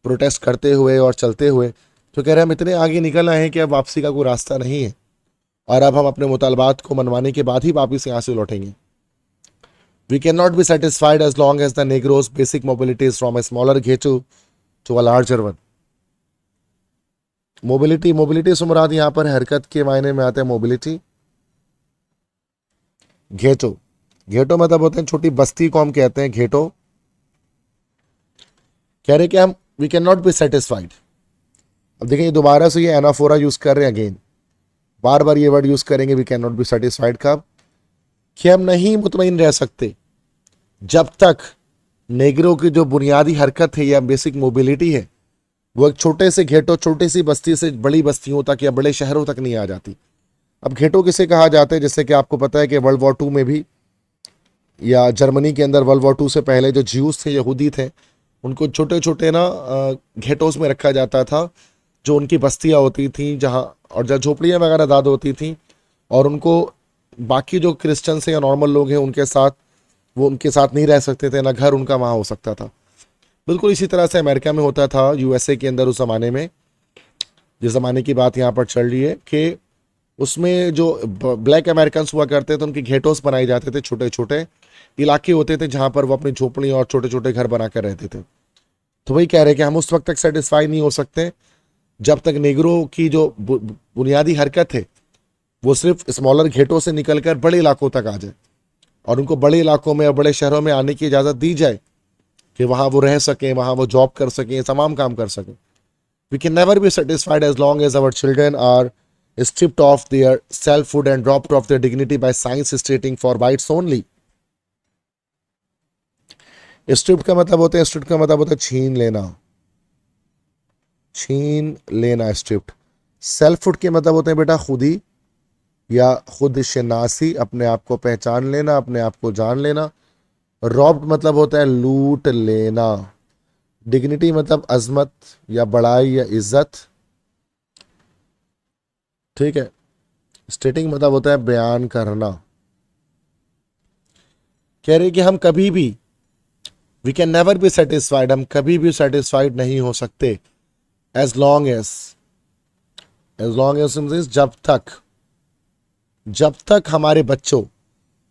प्रोटेस्ट करते हुए और चलते हुए। तो कह रहे हैं हम इतने आगे निकल आए हैं कि अब वापसी का कोई रास्ता नहीं है, और अब हम अपने मुतालबात को मनवाने के बाद ही वापस यहाँ से लौटेंगे। We can not be satisfied as long as the Negro's basic mobility is from a smaller ghetto to a larger one. Mobility से मुराद यहाँ पर हरकत के मायने में आता है मोबिलिटी। घेटो मतलब होते हैं छोटी बस्ती को हम कहते हैं घेटो। कह रहे कि हम we can not be satisfied. अब देखिए दोबारा से ये एनाफोरा यूज कर रहे हैं अगेन, बार बार ये वर्ड यूज करेंगे we can not be satisfied का, कि हम नहीं मुतमईन रह सकते जब तक नेगरों की जो बुनियादी हरकत है या बेसिक मोबिलिटी है वो एक छोटे से घेटो, छोटी सी बस्ती से बड़ी बस्तियों तक या बड़े शहरों तक नहीं आ जाती। अब घेटो किसे कहा जाता है? जैसे कि आपको पता है कि वर्ल्ड वॉर 2 में भी, या जर्मनी के अंदर वर्ल्ड वॉर 2 से पहले जो ज्यूस थे, यहूदी थे, उनको छोटे छोटे ना घेटोस में रखा जाता था, जो उनकी बस्तियाँ होती थी जहाँ, और जहाँ झोपड़ियाँ वगैरह दाद होती थी, और उनको बाकी जो क्रिश्चियंस हैं या नॉर्मल लोग हैं उनके साथ, वो उनके साथ नहीं रह सकते थे, ना घर उनका वहाँ हो सकता था। बिल्कुल इसी तरह से अमेरिका में होता था, यूएसए के अंदर उस ज़माने में, जिस ज़माने की बात यहाँ पर चल रही है, कि उसमें जो ब्लैक अमेरिकन हुआ करते थे उनके घेटोस बनाए जाते थे, छोटे छोटे इलाके होते थे जहाँ पर वो अपनी झोपड़ी और छोटे छोटे घर बना कर रहते थे। तो वही कह रहे हैं कि हम उस वक्त तक सेटिस्फाई नहीं हो सकते जब तक नेगरों की जो बुनियादी हरकत है वो सिर्फ स्मॉलर घेटों से निकलकर बड़े इलाकों तक आ जाए, और उनको बड़े इलाकों में और बड़े शहरों में आने की इजाज़त दी जाए कि वहाँ वो रह सकें, वहाँ वो जॉब कर सकें, तमाम काम कर सकें। We can never be satisfied as long as our children are stripped of their selfhood and dropped of their dignity by science stating for whites only. stripped का मतलब होता है, stripped का मतलब होता है छीन लेना, छीन लेना stripped। selfhood के मतलब होते हैं बेटा खुदी या खुद शनासी, अपने आप को पहचान लेना, अपने आप को जान लेना। robbed मतलब होता है लूट लेना। dignity मतलब अजमत या बड़ाई या इज्जत, ठीक है। स्टेटिंग मतलब होता है बयान करना। कह रहे कि हम कभी भी, we can never be satisfied, हम कभी भी सेटिस्फाइड नहीं हो सकते एज लॉन्ग एज जब तक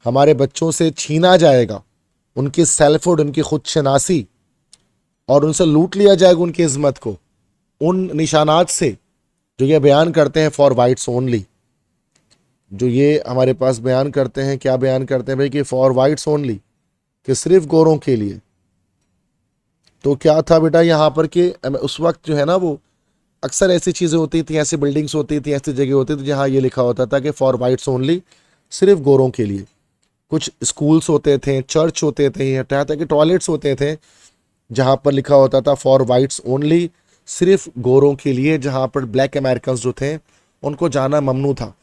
हमारे बच्चों से छीना जाएगा उनकी सेल्फहुड, उनकी खुद शनासी, और उनसे लूट लिया जाएगा उनकी इज्जत को, उन निशानात से जो ये बयान करते हैं फॉर वाइट्स ओनली, जो ये हमारे पास बयान करते हैं। क्या बयान करते हैं भाई? कि फॉर वाइट्स ओनली, कि सिर्फ गोरों के लिए। तो क्या था बेटा यहाँ पर कि उस वक्त जो है ना, वो अक्सर ऐसी चीज़ें होती थी, ऐसी बिल्डिंग्स होती थी, ऐसी जगह होती थी जहाँ ये लिखा होता था कि फॉर वाइट्स ओनली, सिर्फ गोरों के लिए। कुछ स्कूल्स होते थे, चर्च होते थे, यहाँ तक कि टॉयलेट्स होते थे जहाँ पर लिखा होता था फॉर वाइट्स ओनली, सिर्फ गोरों के लिए, जहाँ पर ब्लैक अमेरिकन जो थे उनको जाना ममनू था।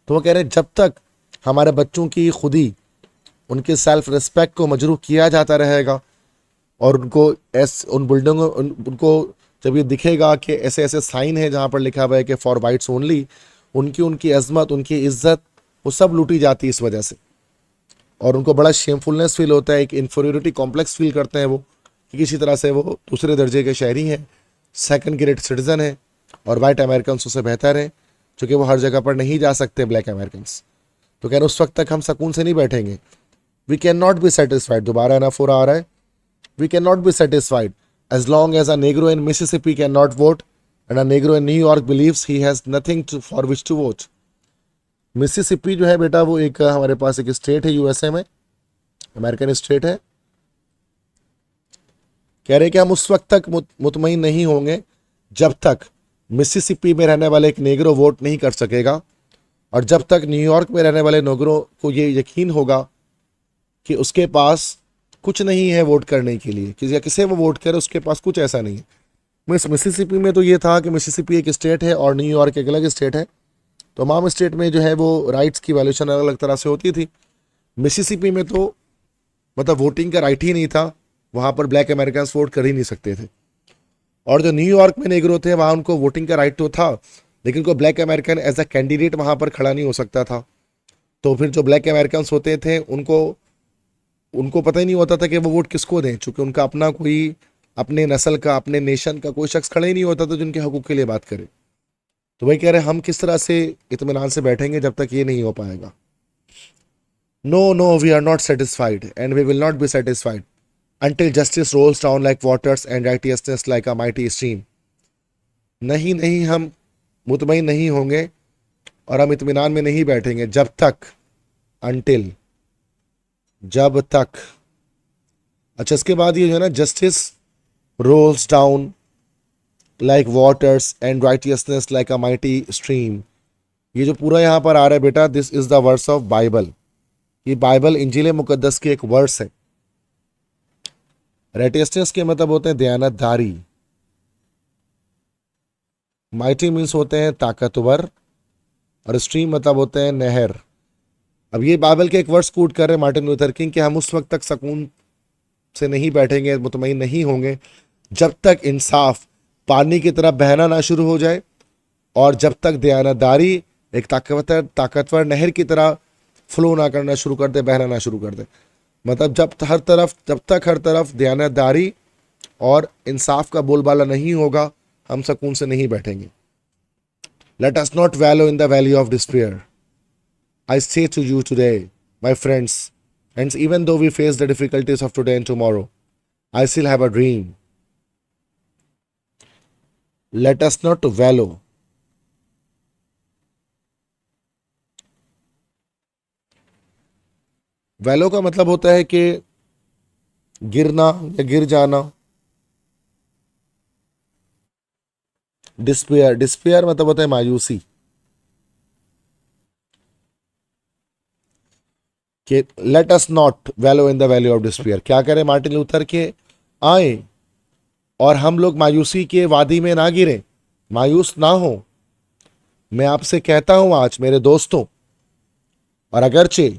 तो वो कह रहे हैं जब तक हमारे बच्चों की खुदी, उनके सेल्फ रिस्पेक्ट को मजरूह किया जाता रहेगा, और उनको उन बिल्डिंगों उनको जब ये दिखेगा कि ऐसे ऐसे साइन है जहाँ पर लिखा हुआ है कि फॉर वाइट्स ओनली, उनकी अजमत, उनकी इज्जत, वो सब लूटी जाती है इस वजह से। और उनको बड़ा शेमफुलनेस फील होता है, एक इन्फीरियरिटी कॉम्प्लेक्स फील करते हैं वो, कि किसी तरह से वो दूसरे दर्जे के शहरी हैं, सेकंड ग्रेड सिटीजन है और वाइट अमेरिकन उससे बेहतर है, क्योंकि वो हर जगह पर नहीं जा सकते ब्लैक अमेरिकन। तो कह रहे उस वक्त तक हम सुकून से नहीं बैठेंगे। We can not be satisfied, दोबारा ना फोरा आ रहा है, we can not be satisfied as long as a Negro in Mississippi cannot vote and a Negro in New York believes he has nothing for which to vote. Mississippi जो है बेटा वो एक हमारे पास एक स्टेट है यूएसए में, American state है। कह रहे कि हम उस वक्त तक मुतमईन नहीं होंगे जब तक मिसिसिपी में रहने वाले एक नेग्रो वोट नहीं कर सकेगा, और जब तक न्यूयॉर्क में रहने वाले नेग्रो को ये यकीन होगा कि उसके पास कुछ नहीं है वोट करने के लिए, कि किसे वो वोट करे उसके पास कुछ ऐसा नहीं है। मिसिसिपी में तो ये था कि मिसिसिपी एक स्टेट है और न्यूयॉर्क एक अलग स्टेट है, तो तमाम स्टेट में जो है वो राइट्स की वैल्यूशन अलग अलग तरह से होती थी। मिसिसिपी में तो मतलब वोटिंग का राइट ही नहीं था, वहाँ पर ब्लैक अमेरिकन वोट कर ही नहीं सकते थे। और जो न्यूयॉर्क में नेग्रो थे वहाँ उनको वोटिंग का राइट तो था, लेकिन कोई black American as a candidate वहाँ पर खड़ा नहीं हो सकता था। तो फिर जो ब्लैक अमेरिकन होते थे उनको उनको पता ही नहीं होता था कि वो वोट किसको दें, चूँकि उनका अपना कोई अपने नस्ल का अपने नेशन का कोई शख्स खड़ा ही नहीं होता था जिनके हकूक़ के लिए बात करे। तो वही कह रहे हम किस तरह से इत्मीनान से बैठेंगे जब तक ये नहीं हो पाएगा। No no, we are not satisfied and we will not be satisfied until justice rolls down like waters and righteousness like a mighty stream। नहीं नहीं, हम मुतमईन नहीं होंगे और हम इत्मीनान में नहीं बैठेंगे जब तक, until, जब तक। अच्छा, इसके बाद ये जो है ना, justice rolls down like waters and righteousness like a mighty stream, ये जो पूरा यहाँ पर आ रहा है बेटा, this is the verse of Bible. ये बाइबल इंजील मुकद्दस की एक वर्स है। राइटियसनेस के मतलब होते हैं दयानतदारी, माइटी मीन्स होते हैं ताकतवर, और स्ट्रीम मतलब होते हैं नहर। अब ये बाइबल के एक वर्स कोट कर रहे हैं मार्टिन लूथर किंग कि हम उस वक्त तक सुकून से नहीं बैठेंगे, मुतमईन नहीं होंगे जब तक इंसाफ पानी की तरह बहना ना शुरू हो जाए, और जब तक दयानतदारी एक ताकतवर नहर की तरह फ्लो ना करना शुरू कर दे, बहना ना शुरू कर दे। मतलब जब तक हर तरफ दयानतदारी और इंसाफ का बोलबाला नहीं होगा, हम सुकून से नहीं बैठेंगे। Let us not wallow in the valley of despair. I say to you today my friends, and even though we face the difficulties of today and tomorrow, I still have a dream. Let us not wallow, wallow का मतलब होता है कि गिरना या गिर जाना। Despair, despair मतलब होता है मायूसी। कि late us not wallow in the valley of despair, क्या करें मार्टिन लूथर के आए और हम लोग मायूसी के वादी में ना गिरें, मायूस ना हो। मैं आपसे कहता हूं आज मेरे दोस्तों, और अगरचे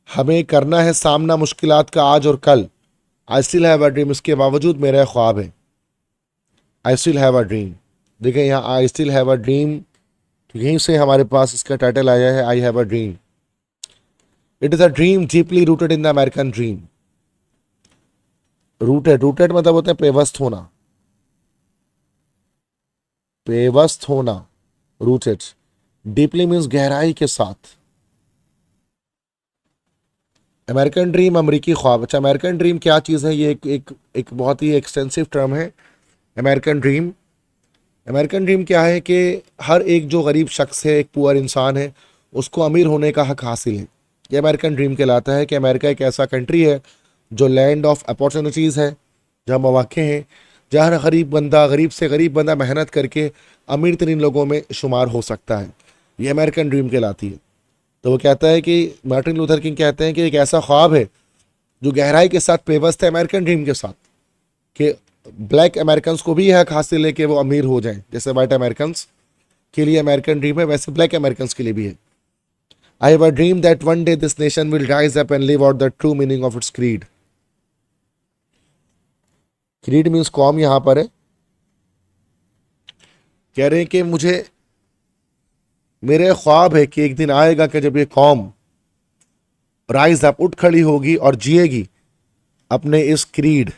हमें करना है सामना मुश्किलात का आज और कल, आई स्टिल हैव अ ड्रीम, इसके बावजूद मेरा ख्वाब है। आई स्टिल हैव अ ड्रीम, देखिए यहाँ आई स्टिल हैव अ ड्रीम, तो यहीं से हमारे पास इसका टाइटल आया है, I have a dream. It is a dream deeply rooted in the American dream. Rooted, rooted मतलब होता है पेवस्त होना, पेवस्त होना, रूटेड। डीपली मीन्स गहराई के साथ। अमेरिकन ड्रीम, अमेरिकी ख्वाब। अच्छा, अमेरिकन ड्रीम क्या चीज़ है, ये एक बहुत ही एक्सटेंसिव टर्म है अमेरिकन ड्रीम। अमेरिकन ड्रीम क्या है कि हर एक जो गरीब शख्स है, एक पुअर इंसान है, उसको अमीर होने का हक हासिल है। ये अमेरिकन ड्रीम कहलाता है कि अमेरिका एक ऐसा कंट्री है जो लैंड ऑफ अपॉर्चुनिटीज़ है, जहाँ मौके हैं, जहाँ हर गरीब से गरीब बंदा मेहनत करके अमीर तरीन लोगों में शुमार हो सकता है। ये अमेरिकन ड्रीम कहलाती है। तो वो कहता है कि मार्टिन लूथर किंग कहते हैं कि एक ऐसा ख्वाब है जो गहराई के साथ पेवस्त है अमेरिकन ड्रीम के साथ, कि ब्लैक अमेरिकन को भी यह हक हासिल है कि वो अमीर हो जाएं, जैसे वाइट अमेरिकन के लिए अमेरिकन ड्रीम है वैसे ब्लैक अमेरिकन के लिए भी है। I have a dream that one day this nation will rise up and live out the true meaning of its creed. Creed means कौम यहां पर है। कह रहे हैं कि मुझे मेरे ख्वाब है कि एक दिन आएगा कि जब ये कौम राइज अप, उठ खड़ी होगी और जिएगी अपने इस क्रीड,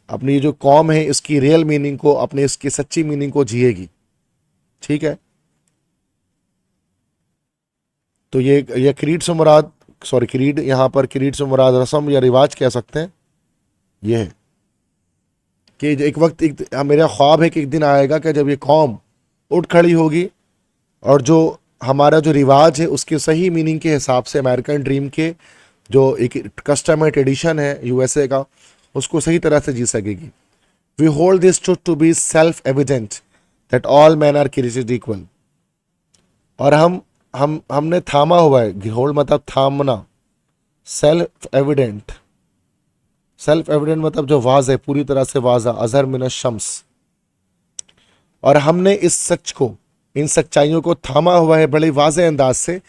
अपनी जो कौम है इसकी रियल मीनिंग को, अपने इसकी सच्ची मीनिंग को जिएगी। ठीक है, तो ये क्रीड से मुराद, सॉरी क्रीड, यहाँ पर क्रीड से मुराद रस्म या रिवाज कह सकते हैं। ये है कि एक वक्त, मेरा ख्वाब है कि एक दिन आएगा कि जब ये कौम उठ खड़ी होगी और जो हमारा जो रिवाज है उसके सही मीनिंग के हिसाब से, अमेरिकन ड्रीम के जो एक कस्टम है, ट्रेडिशन है यूएसए का, उसको सही तरह से जी सकेगी। We hold this truth to be self evident that all man are created equal. और हमने थामा हुआ है, होल्ड मतलब थामना, सेल्फ एविडेंट, सेल्फ एविडेंट मतलब जो वाज है, पूरी तरह से वाजा, अजहर मिन शम्स। और हमने इस सच को, इन सच्चाइयों को थामा हुआ है बड़े वाजे अंदाज से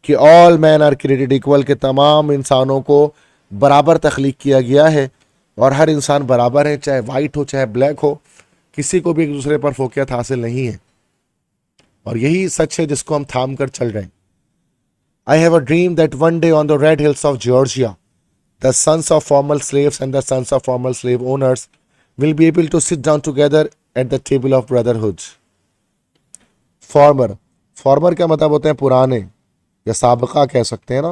कि all man are created equal, के तमाम इंसानों को बराबर तख्लीक किया गया है और हर इंसान बराबर है, चाहे वाइट हो चाहे ब्लैक हो, किसी को भी एक दूसरे पर फोकियत हासिल नहीं है। और यही सच है जिसको हम थाम कर चल रहे हैं। आई have a dream that one day on the red hills of Georgia the sons of former slaves and the sons of former slave owners will be able to sit down together at the table of brotherhood. Farmer, farmer क्या मतलब होते हैं? पुराने या साबका कह सकते हैं ना,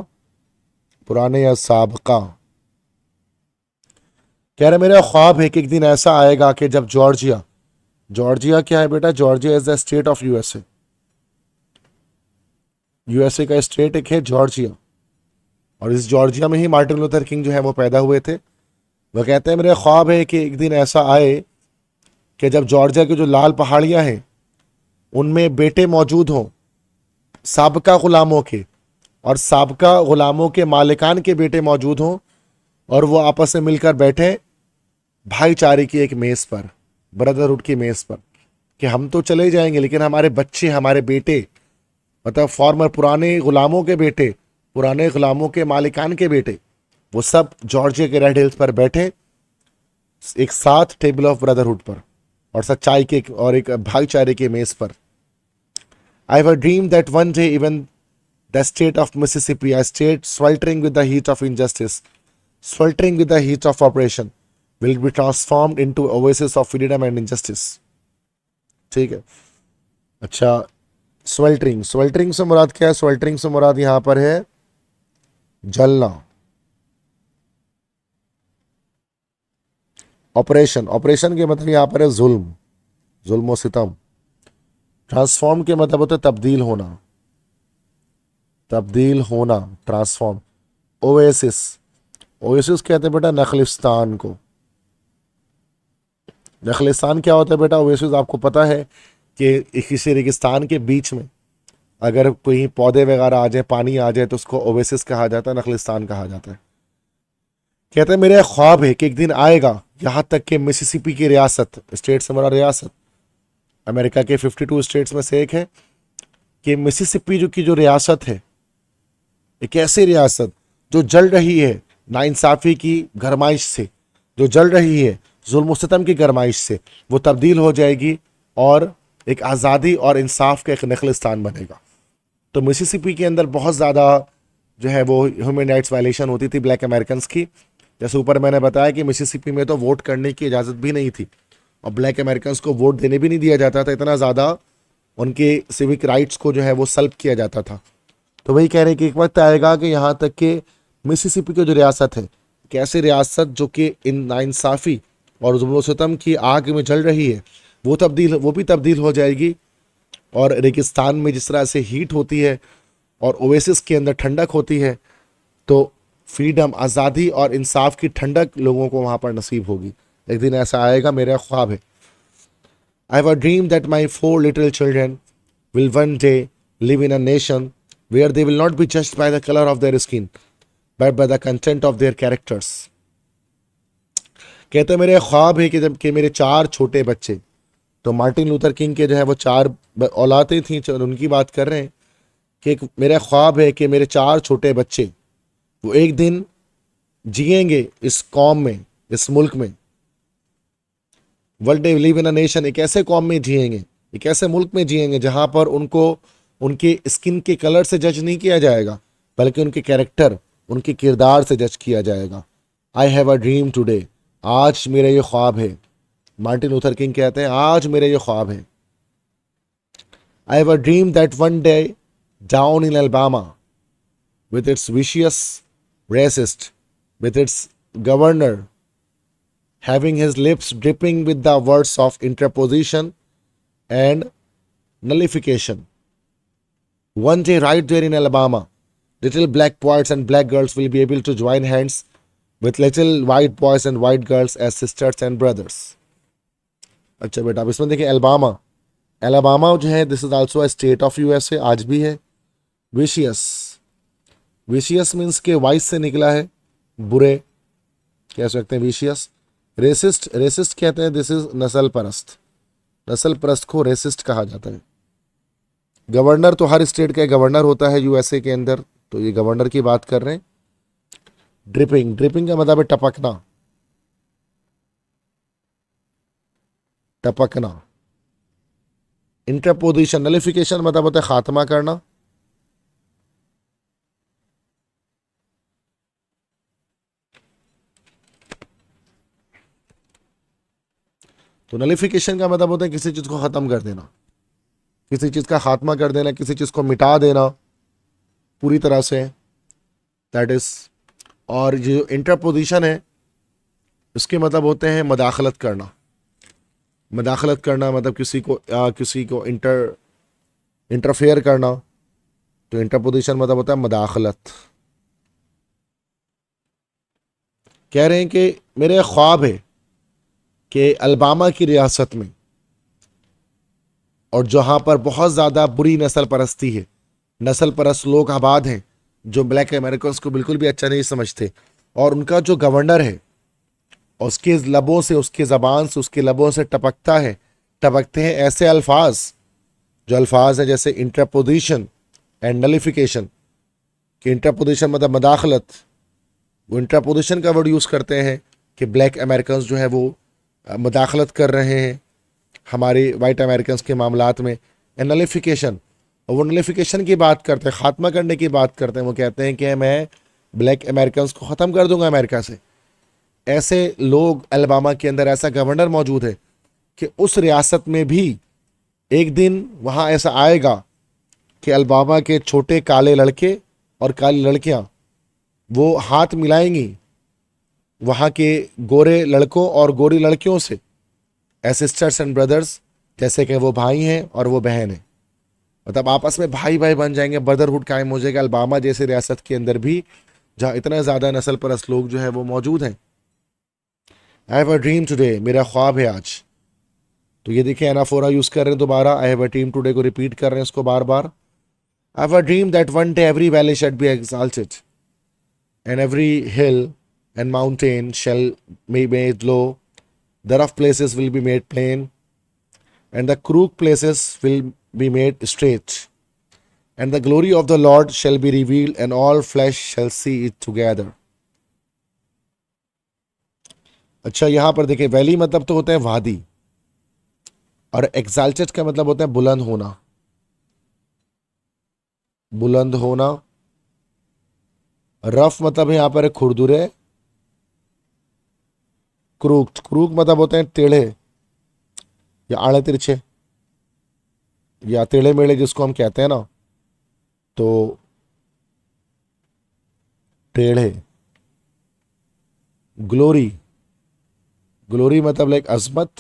पुराने या साबका। कह रहे मेरा ख्वाब है कि एक दिन ऐसा आएगा कि जब जॉर्जिया, जॉर्जिया क्या है बेटा? Georgia is the state of USA. USA का स्टेट एक है जॉर्जिया, और इस जॉर्जिया में ही मार्टिन लूथर किंग जो है वो पैदा हुए थे। वह कहते हैं मेरा ख्वाब है कि एक दिन ऐसा आए कि जब जॉर्जिया की जो लाल पहाड़ियां हैं उनमें बेटे मौजूद हों साबका गुलामों के, और साबका गुलामों के मालिकान के बेटे मौजूद हों, और वो आपस में मिलकर बैठे भाईचारे की एक मेज़ पर, ब्रदरहुड की मेज़ पर, कि हम तो चले जाएंगे लेकिन हमारे बच्चे, हमारे बेटे, मतलब फॉर्मर पुराने गुलामों के बेटे, पुराने गुलामों के मालिकान के बेटे, वो सब जॉर्जिया के रेड हिल्स पर बैठे एक साथ टेबल ऑफ ब्रदरहुड पर, और सच्चाई के और एक भाईचारे के मेज पर। आई have a dream that one day even the state of Mississippi, a state sweltering with the heat of injustice, sweltering with the heat of oppression, will be transformed into oasis of freedom and injustice. ठीक है, अच्छा, sweltering, sweltering से मुराद क्या है? sweltering से मुराद यहां पर है जलना। ऑपरेशन, ऑपरेशन के मतलब यहां पर है जुल्म, जुल्म सितम। ट्रांसफॉर्म के मतलब होता है तब्दील होना, तब्दील होना, ट्रांसफॉर्म। ओएसिस, ओएसिस कहते हैं बेटा नखलिस्तान को। नखलिस्तान क्या होता है बेटा? ओएसिस आपको पता है कि किसी रेगिस्तान के बीच में अगर कोई पौधे वगैरह आ जाए, पानी आ जाए, तो उसको ओवेसिस कहा जाता है, नखलिस्तान कहा जाता है। कहते हैं मेरा ख्वाब है कि एक दिन आएगा यहाँ तक कि मिसिसिपी की रियासत, स्टेट से हमारा रियासत, अमेरिका के 52 स्टेट्स में से एक है, कि मिसिसिपी जो रियासत है, एक ऐसी रियासत जो जल रही है नाइंसाफ़ी की गरमाइश से, जो जल रही है जुल्म सितम की गरमाइश से, वो तब्दील हो जाएगी और एक आज़ादी और इंसाफ का एक नखलिस्तान बनेगा। तो मिसिसिपी के अंदर बहुत ज़्यादा जो है वो ह्यूमन राइट्स वायलेशन होती थी ब्लैक अमेरिकन्स की। जैसे ऊपर मैंने बताया कि मिसिसिपी में तो वोट करने की इजाज़त भी नहीं थी और ब्लैक अमेरिकन्स को वोट देने भी नहीं दिया जाता था, इतना ज़्यादा उनके सिविक राइट्स को जो है वो सल्ब किया जाता था। तो वही कह रहे हैं कि एक वक्त आएगा कि यहाँ तक कि मिसिसिपी की जो रियासत है, कैसी रियासत जो कि इन नाइंसाफ़ी और जुल्म सितम की आग में जल रही है, वो भी तब्दील हो जाएगी। और रेगिस्तान में जिस तरह से हीट होती है और ओएसिस के अंदर ठंडक होती है, तो फ्रीडम, आज़ादी और इंसाफ की ठंडक लोगों को वहाँ पर नसीब होगी। एक दिन ऐसा आएगा, मेरा ख्वाब है। I have a dream that my 4 little children will one day live in a nation where they will not be judged by the colour of their skin but by the content of their characters. कहते हैं मेरे ख्वाब है कि जब कि मेरे 4 छोटे बच्चे, तो मार्टिन लूथर किंग के जो है वो 4 औलादें थीं, उनकी बात कर रहे हैं कि मेरा ख्वाब है कि मेरे 4 छोटे बच्चे वो एक दिन जिएंगे इस कौम में, इस मुल्क में। World day live in a nation, एक ऐसे कौम में जिएंगे, एक ऐसे मुल्क में जिएंगे जहां पर उनको उनके स्किन के कलर से जज नहीं किया जाएगा, बल्कि उनके कैरेक्टर, उनके किरदार से जज किया जाएगा। आई हैव अ ड्रीम टुडे आज मेरा ये ख्वाब है। मार्टिन लूथर किंग कहते हैं आज मेरा ये ख्वाब है। I have a dream that one day down in Alabama with its vicious racist, with its governor having his lips dripping with the words of interposition and nullification. One day, right there in Alabama, little black boys and black girls will be able to join hands with little white boys and white girls as sisters and brothers. अच्छा बेटा, अब इसमें देखिए Alabama, Alabama जो है this is also a state of USA, आज भी है। विशियस, विशियस मीन्स के वाइस से निकला है, बुरे कह सकते हैं विशियस। रेसिस्ट, रेसिस्ट कहते हैं दिस इज नस्ल परस्त, नस्ल परस्त को रेसिस्ट कहा जाता है। गवर्नर तो हर स्टेट का गवर्नर होता है यूएसए के अंदर, तो ये गवर्नर की बात कर रहे हैं। ड्रिपिंग, ड्रिपिंग का मतलब है टपकना, टपकना। इंटरपोजिशन, नलिफिकेशन मतलब होता है खात्मा करना। तो नलिफिकेशन का मतलब होता है किसी चीज को खत्म कर देना, किसी चीज का खात्मा कर देना, किसी चीज को मिटा देना पूरी तरह से, दैट इज। और ये जो इंटरपोजिशन है इसके मतलब होते हैं मदाखलत करना। मदाखलत करना मतलब किसी को इंटरफेयर करना, तो इंटरपोजिशन मतलब होता है मदाखलत। कह रहे हैं कि मेरे ख्वाब है कि अलबामा की रियासत में, और जहां पर बहुत ज़्यादा बुरी नस्ल परस्ती है, नस्ल परस्त लोग आबाद हैं जो ब्लैक अमेरिकन को बिल्कुल भी अच्छा नहीं समझते, और उनका जो गवर्नर है उसके लबों से, उसके ज़बान से, उसके लबों से टपकते हैं ऐसे अल्फाज, जो अल्फाज हैं जैसे इंटरपोजिशन एंड नलिफिकेशन। कि इंटरपोजिशन मतलब मदाखलत, वो इंटरपोजिशन का वर्ड यूज़ करते हैं कि ब्लैक अमेरिकन जो है वो मदाखलत कर रहे हैं हमारे वाइट अमेरिकन के मामलात में। एंड नलिफिकेशन, और वो नलिफिकेशन की बात करते हैं, ख़ात्मा करने की बात करते हैं। वो कहते हैं कि मैं ब्लैक अमेरिकन को ख़त्म कर दूंगा अमेरिका से। ऐसे लोग, अलबामा के अंदर ऐसा गवर्नर मौजूद है कि उस रियासत में भी एक दिन वहाँ ऐसा आएगा कि अलबामा के छोटे काले लड़के और काली लड़कियाँ वो हाथ मिलाएंगी वहाँ के गोरे लड़कों और गोरी लड़कियों से, एज सिस्टर्स एंड ब्रदर्स, जैसे कि वो भाई हैं और वो बहन है। मतलब आपस में भाई भाई बन जाएंगे, ब्रदरहुड कायम हो जाएगा अलबामा जैसे रियासत के अंदर भी, जहाँ इतना ज़्यादा नस्ल परस्त लोग जो है वो मौजूद हैं। आई हैव अ ड्रीम टुडे, मेरा ख्वाब है आज। तो ये देखिए एनाफोरा यूज़ कर रहे हैं दोबारा, I have a dream today को रिपीट कर रहे हैं इसको बार बार। I have a dream that one day every valley shall be exalted and every hill and mountain shall be made low, the rough places will be made plain, and the crooked places will be made straight, and the glory of the Lord shall be revealed, and all flesh shall see it together. अच्छा, यहां पर देखिए valley मतलब तो होता है वादी, और एक्साल्टेड का मतलब होता है बुलंद होना, बुलंद होना। रफ मतलब है यहाँ पर खुरदुरे। क्रूक, क्रूक मतलब होते हैं टेढ़े या आड़े तिरछे या टेढ़े मेढ़े जिसको हम कहते हैं ना, तो टेढ़े। ग्लोरी, ग्लोरी मतलब लाइक अजमत।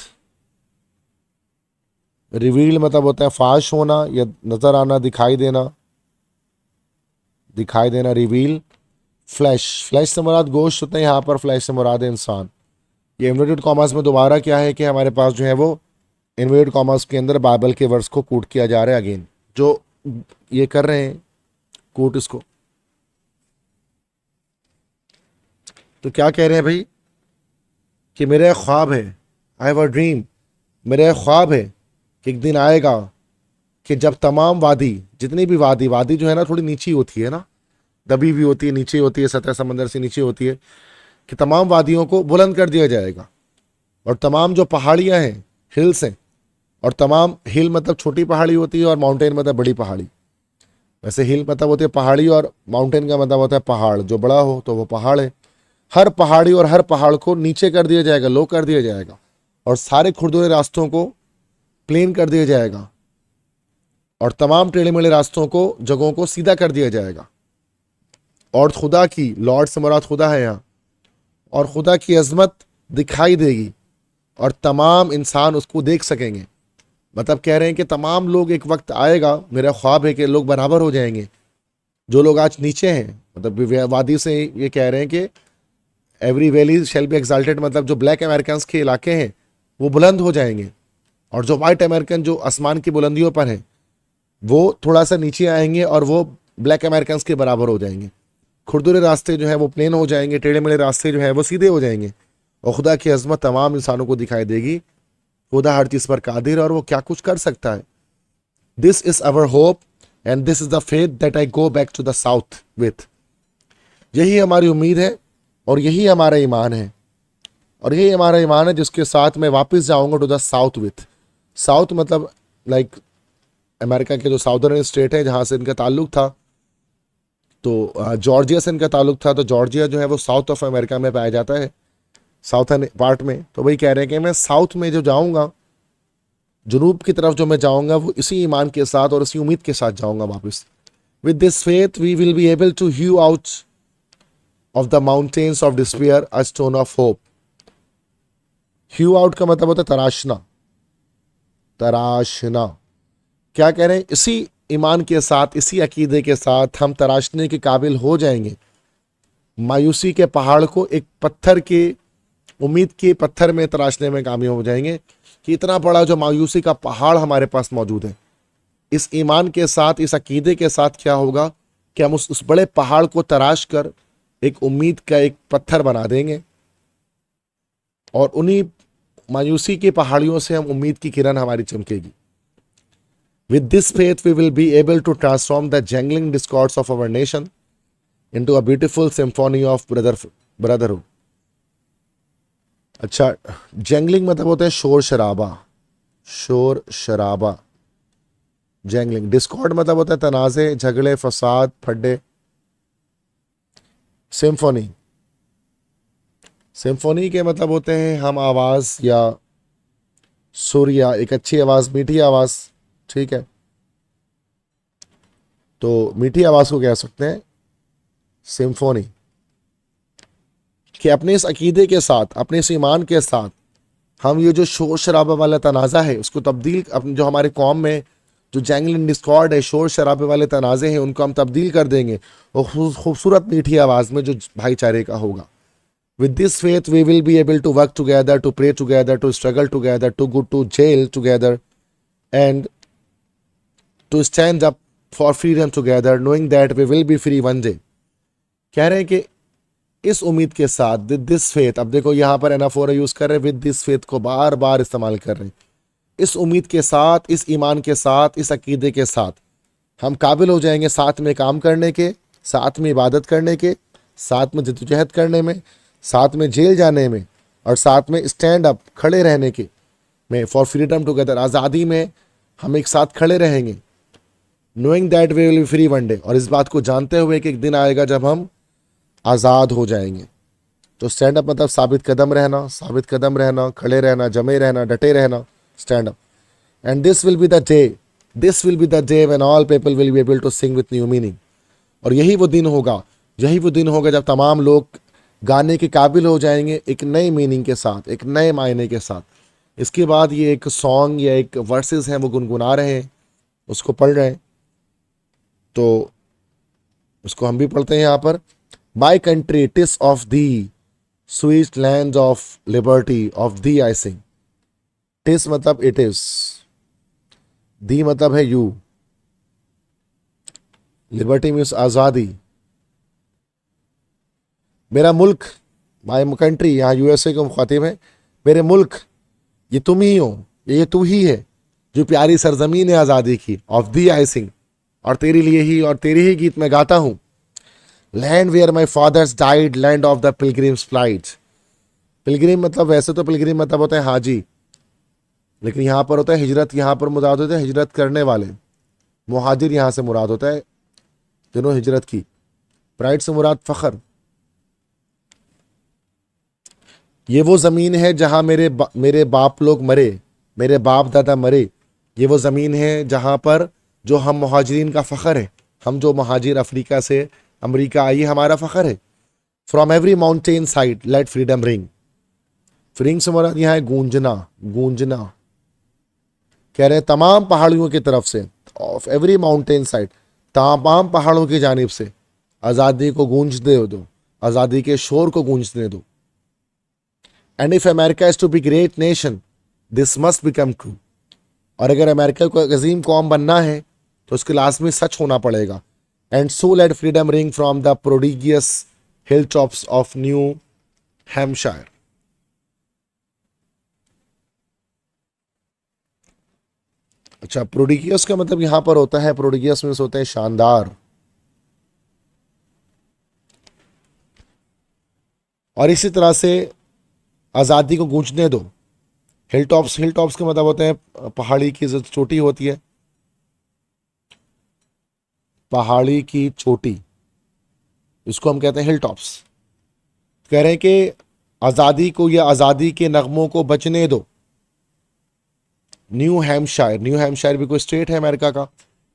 रिवील मतलब होता है फाश होना या नजर आना, दिखाई देना, दिखाई देना, रिवील। फ्लैश, फ्लैश से मुराद गोश्त होते हैं, यहाँ पर फ्लैश से मुराद है इंसान। ये इन्वर्टेड कॉमर्स में दोबारा क्या है कि हमारे पास जो है वो इन्वर्टेड कॉमर्स के अंदर बाइबल के वर्स को कूट किया जा रहा है अगेन, जो ये कर रहे हैं कूट इसको। तो क्या कह रहे हैं भाई कि मेरा ख्वाब है, आई हैव अ ड्रीम, मेरा ख्वाब है कि एक दिन आएगा कि जब तमाम वादी, जितनी भी वादी, वादी जो है ना थोड़ी नीची होती है ना, दबी हुई होती है, नीचे होती है, सतह समंदर से नीचे होती है, कि तमाम वादियों को बुलंद कर दिया जाएगा, और तमाम जो पहाड़ियाँ हैं, हिल्स हैं, और तमाम हिल मतलब छोटी पहाड़ी होती है और माउंटेन मतलब बड़ी पहाड़ी। वैसे हिल मतलब होती है पहाड़ी और माउंटेन का मतलब होता है पहाड़, जो बड़ा हो तो वो पहाड़ है। हर पहाड़ी और हर पहाड़ को नीचे कर दिया जाएगा, लो कर दिया जाएगा, और सारे खुरदुरे रास्तों को प्लेन कर दिया जाएगा, और तमाम टेढ़े मेढ़े रास्तों को, जगहों को सीधा कर दिया जाएगा। और खुदा की, लॉर्ड से मुराद खुदा है यहाँ, और खुदा की अजमत दिखाई देगी और तमाम इंसान उसको देख सकेंगे। मतलब कह रहे हैं कि तमाम लोग, एक वक्त आएगा, मेरा ख्वाब है कि लोग बराबर हो जाएंगे। जो लोग आज नीचे हैं, मतलब वादी से ये कह रहे हैं कि every valley shall be exalted, मतलब जो ब्लैक अमेरिकन के इलाके हैं वो बुलंद हो जाएंगे, और जो वाइट अमेरिकन जो आसमान की बुलंदियों पर हैं वो थोड़ा सा नीचे आएंगे और वो ब्लैक अमेरिकन के बराबर हो जाएंगे। खुरदुरे रास्ते जो है वो प्लेन हो जाएंगे, टेढ़े मेढ़े रास्ते जो है वो सीधे हो जाएंगे, और खुदा की अजमत तमाम इंसानों को दिखाई देगी। खुदा हर चीज़ पर कादिर और वो क्या कुछ कर सकता है। This is our hope and this is the faith that I go back to the South with. यही हमारी उम्मीद है और यही हमारा ईमान है, और यही हमारा ईमान है जिसके साथ मैं वापस जाऊंगा to the South with. South मतलब लाइक अमेरिका के जो साउदर्न स्टेट है जहाँ से इनका ताल्लुक था, तो जॉर्जिया से इनका ताल्लुक था, तो जॉर्जिया जो है वो साउथ ऑफ अमेरिका में पाया जाता है, साउथर्न पार्ट में। तो वही कह रहे हैं कि मैं साउथ में जो जाऊंगा, जुनूब की तरफ जो मैं जाऊंगा, वो इसी ईमान के साथ और इसी उम्मीद के साथ जाऊंगा वापस। With this faith we will be able to hew out of the mountains of despair a stone of hope. Hew out का मतलब होता है तराशना, तराशना। क्या कह रहे हैं, इसी ईमान के साथ, इसी अकीदे के साथ हम तराशने के काबिल हो जाएंगे, मायूसी के पहाड़ को एक पत्थर के, उम्मीद के पत्थर में तराशने में कामयाब हो जाएंगे कि इतना बड़ा जो मायूसी का पहाड़ हमारे पास मौजूद है, इस ईमान के साथ, इस अकीदे के साथ क्या होगा कि हम उस बड़े पहाड़ को तराश कर एक उम्मीद का एक पत्थर बना देंगे, और उन्हीं मायूसी की पहाड़ियों से हम उम्मीद की किरण हमारी चमकेगी। With this faith we will be able to transform the jangling discords of our nation into a beautiful symphony of brotherhood. अच्छा, जंगलिंग मतलब होता है शोर शराबा, शोर शराबा। जंगलिंग, डिस्कॉर्ड मतलब होता है तनाज़े, झगड़े, फसाद, फड्डे। सिम्फोनी, सिम्फोनी के मतलब होते हैं हम आवाज़ या सुर या एक अच्छी आवाज़, मीठी आवाज़। ठीक है, तो मीठी आवाज़ को कह सकते हैं सिम्फोनी। कि अपने इस अकीदे के साथ, अपने इस ईमान के साथ हम ये जो शोर शराबा वाला तनाज़ा है उसको तब्दील, अपने जो हमारे कौम में जो जंगल डिस्कॉर्ड है, शोर शराबे वाले तनाज़े हैं, उनको हम तब्दील कर देंगे और खूबसूरत मीठी आवाज़ में जो भाईचारे का होगा। With this faith we will be able to work together, to pray together, to struggle together, to go to jail together and to stand up for freedom together, knowing that we will be free one day. कह रहे हैं कि इस उम्मीद के साथ, with this faith, अब देखो यहाँ पर एनाफोरा यूज कर रहे हैं, विद दिस फेथ को बार बार इस्तेमाल कर रहे हैं। इस उम्मीद के साथ, इस ईमान के साथ, इस अकीदे के साथ हम काबिल हो जाएंगे साथ में काम करने के, साथ में इबादत करने के, साथ में जद्दोजहद करने में, साथ में जेल जाने में, और साथ में स्टैंड अप, खड़े रहने के में, फॉर फ्रीडम टुगेदर, आज़ादी में हम एक साथ खड़े रहेंगे। Knowing that we will be free one day, और इस बात को जानते हुए कि एक दिन आएगा जब हम आज़ाद हो जाएंगे। तो स्टैंड अप मतलब साबित कदम रहना, साबित कदम रहना, खड़े रहना, जमे रहना, डटे रहना, stand up. And this will be the day, this will be the day when all people will be able to sing with new meaning. और यही वो दिन होगा, यही वो दिन होगा जब तमाम लोग गाने के काबिल हो जाएंगे एक नई मीनिंग के साथ, एक नए मायने के साथ। इसके बाद ये एक सॉन्ग या एक वर्सेस हैं वो गुनगुना रहे हैं, उसको पढ़ रहे हैं, तो उसको हम भी पढ़ते हैं यहाँ पर। My country TISS of the sweet land of liberty, of the I Singh. TISS मतलब इट इज, दी मतलब है यू, लिबर्टी मीन्स आज़ादी। मेरा मुल्क, माई कंट्री, यहाँ यूएसए का मुखातिब है, मेरे मुल्क, ये तुम ही हो, ये तू ही है जो प्यारी सरजमीन है आज़ादी की, ऑफ दी आई सिंग, और तेरे लिए ही और तेरे ही गीत में गाता हूँ। Land where my fathers died, land of the pilgrims flight. Pilgrim मतलब, वैसे तो पिलग्रिम मतलब होता है हाजी, लेकिन यहाँ पर होता है हिजरत, यहाँ पर मुराद होता है हिजरत करने वाले। मुहाजिर यहाँ से मुराद होता है जिन्होंने हिजरत की। प्राइड से मुराद फ़ख्र। ये वो ज़मीन है जहाँ मेरे बाप लोग मरे, मेरे बाप दादा मरे। ये वो ज़मीन है जहाँ पर जो हम मुहाजिरीन का फ़ख्र है, हम जो मुहाजिर अफ्रीका से अमेरिका आई, हमारा फ़ख्र है। From every mountain side let freedom ring. फ्रिंग से मुराद यहाँ है गूंजना, गूंजना। कह रहे हैं तमाम पहाड़ियों की तरफ से, ऑफ एवरी माउंटेन साइड, तमाम पहाड़ों की जानिब से आज़ादी को गूंजने दो, आज़ादी के शोर को गूंजने दो। And if America is to be great nation this must become true. और अगर अमेरिका को अजीम कौम बनना है तो उसके लाजमी सच होना पड़ेगा। And so let freedom ring from the prodigious hilltops of New Hampshire. अच्छा, प्रोडिगियस का मतलब यहां पर होता है, प्रोडिगियस मीन्स होते हैं शानदार। और इसी तरह से आज़ादी को गूंजने दो। हिल टॉप्स, हिल टॉप्स के मतलब होते हैं पहाड़ी की जो चोटी होती है, पहाड़ी की चोटी, इसको हम कहते हैं हिल टॉप्स। कह रहे हैं कि आज़ादी को या आज़ादी के नगमों को बचने दो। न्यू हैम्पशायर, न्यू हैम्पशायर भी कोई स्टेट है अमेरिका का,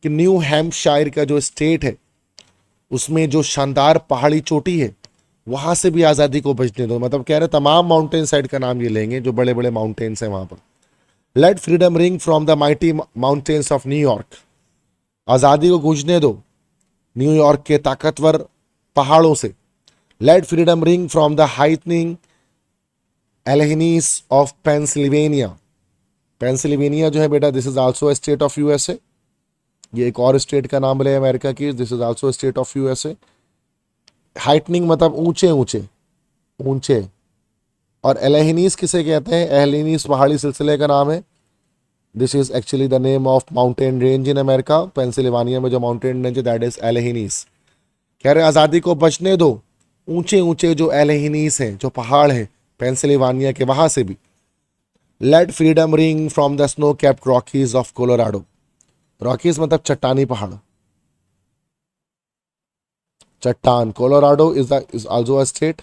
कि न्यू हैम्पशायर का जो स्टेट है उसमें जो शानदार पहाड़ी चोटी है वहां से भी आज़ादी को बचने दो। मतलब कह रहे तमाम माउंटेन साइड का नाम ये लेंगे जो बड़े बड़े माउंटेन्स हैं वहां पर। Let freedom ring from the mighty mountains of New York. आज़ादी को गूंजने दो न्यूयॉर्क के ताकतवर पहाड़ों से। Let freedom ring from the heightening Alleghenies of Pennsylvania. Pennsylvania जो है बेटा, this is also a state of USA. ये एक और स्टेट का नाम ले अमेरिका की, this is also state of USA. Heightening मतलब ऊंचे ऊंचे, ऊंचे। और एलेहनीस किसे कहते हैं? एलेहनीस पहाड़ी सिलसिले का नाम है। This is actually the name of mountain range in America. Pennsylvania में जो माउंटेन रेंज है दैट इज एलेहनीस। कह रहे आज़ादी को बचने दो ऊंचे ऊंचे जो एलेहनीस हैं, जो पहाड़ हैं पेंसिल्वेनिया के, वहां से भी। Let freedom ring from the snow capped Rockies of Colorado. Rockies मतलब चट्टानी पहाड़, चट्टान। Colorado is also a state.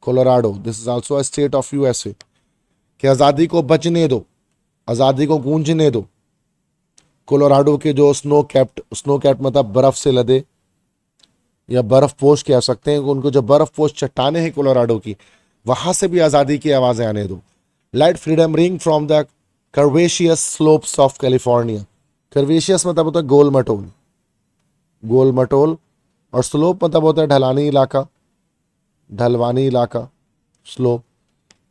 Colorado, this is also a state of USA. कि आज़ादी को बचने दो, आज़ादी को गूंजने दो। कोलोराडो के जो स्नो कैप्ड मतलब बर्फ से लदे या बर्फ पोश कह सकते हैं, उनको जो बर्फ पोश चट्टाने हैं कोलोराडो की, वहां से भी आज़ादी की आवाज़ें आने दो। Let freedom ring from the curvaceous slopes of California. Curvaceous मतलब होता है गोल मटोल, गोल मटोल। और स्लोप मतलब होता है ढलानी इलाका, ढलवानी इलाका, स्लोप।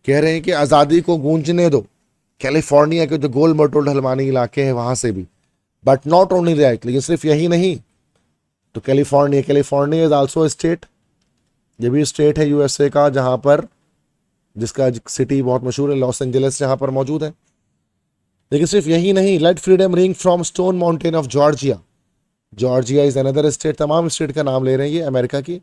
कह रहे हैं कि आज़ादी को गूंजने दो कैलिफोर्निया के जो गोल मटोल ढलवानी इलाके हैं वहां से भी। बट नॉट ओनली दैट, लेकिन सिर्फ यही नहीं। तो California, California is also state. ये भी स्टेट है यूएसए का, जहां पर जिसका सिटी बहुत मशहूर है लॉस एंजलिस, जहां पर मौजूद है। लेकिन सिर्फ यही नहीं। Let freedom ring from Stone Mountain of Georgia. Georgia is another state. तमाम स्टेट का नाम ले रहे हैं ये अमेरिका की,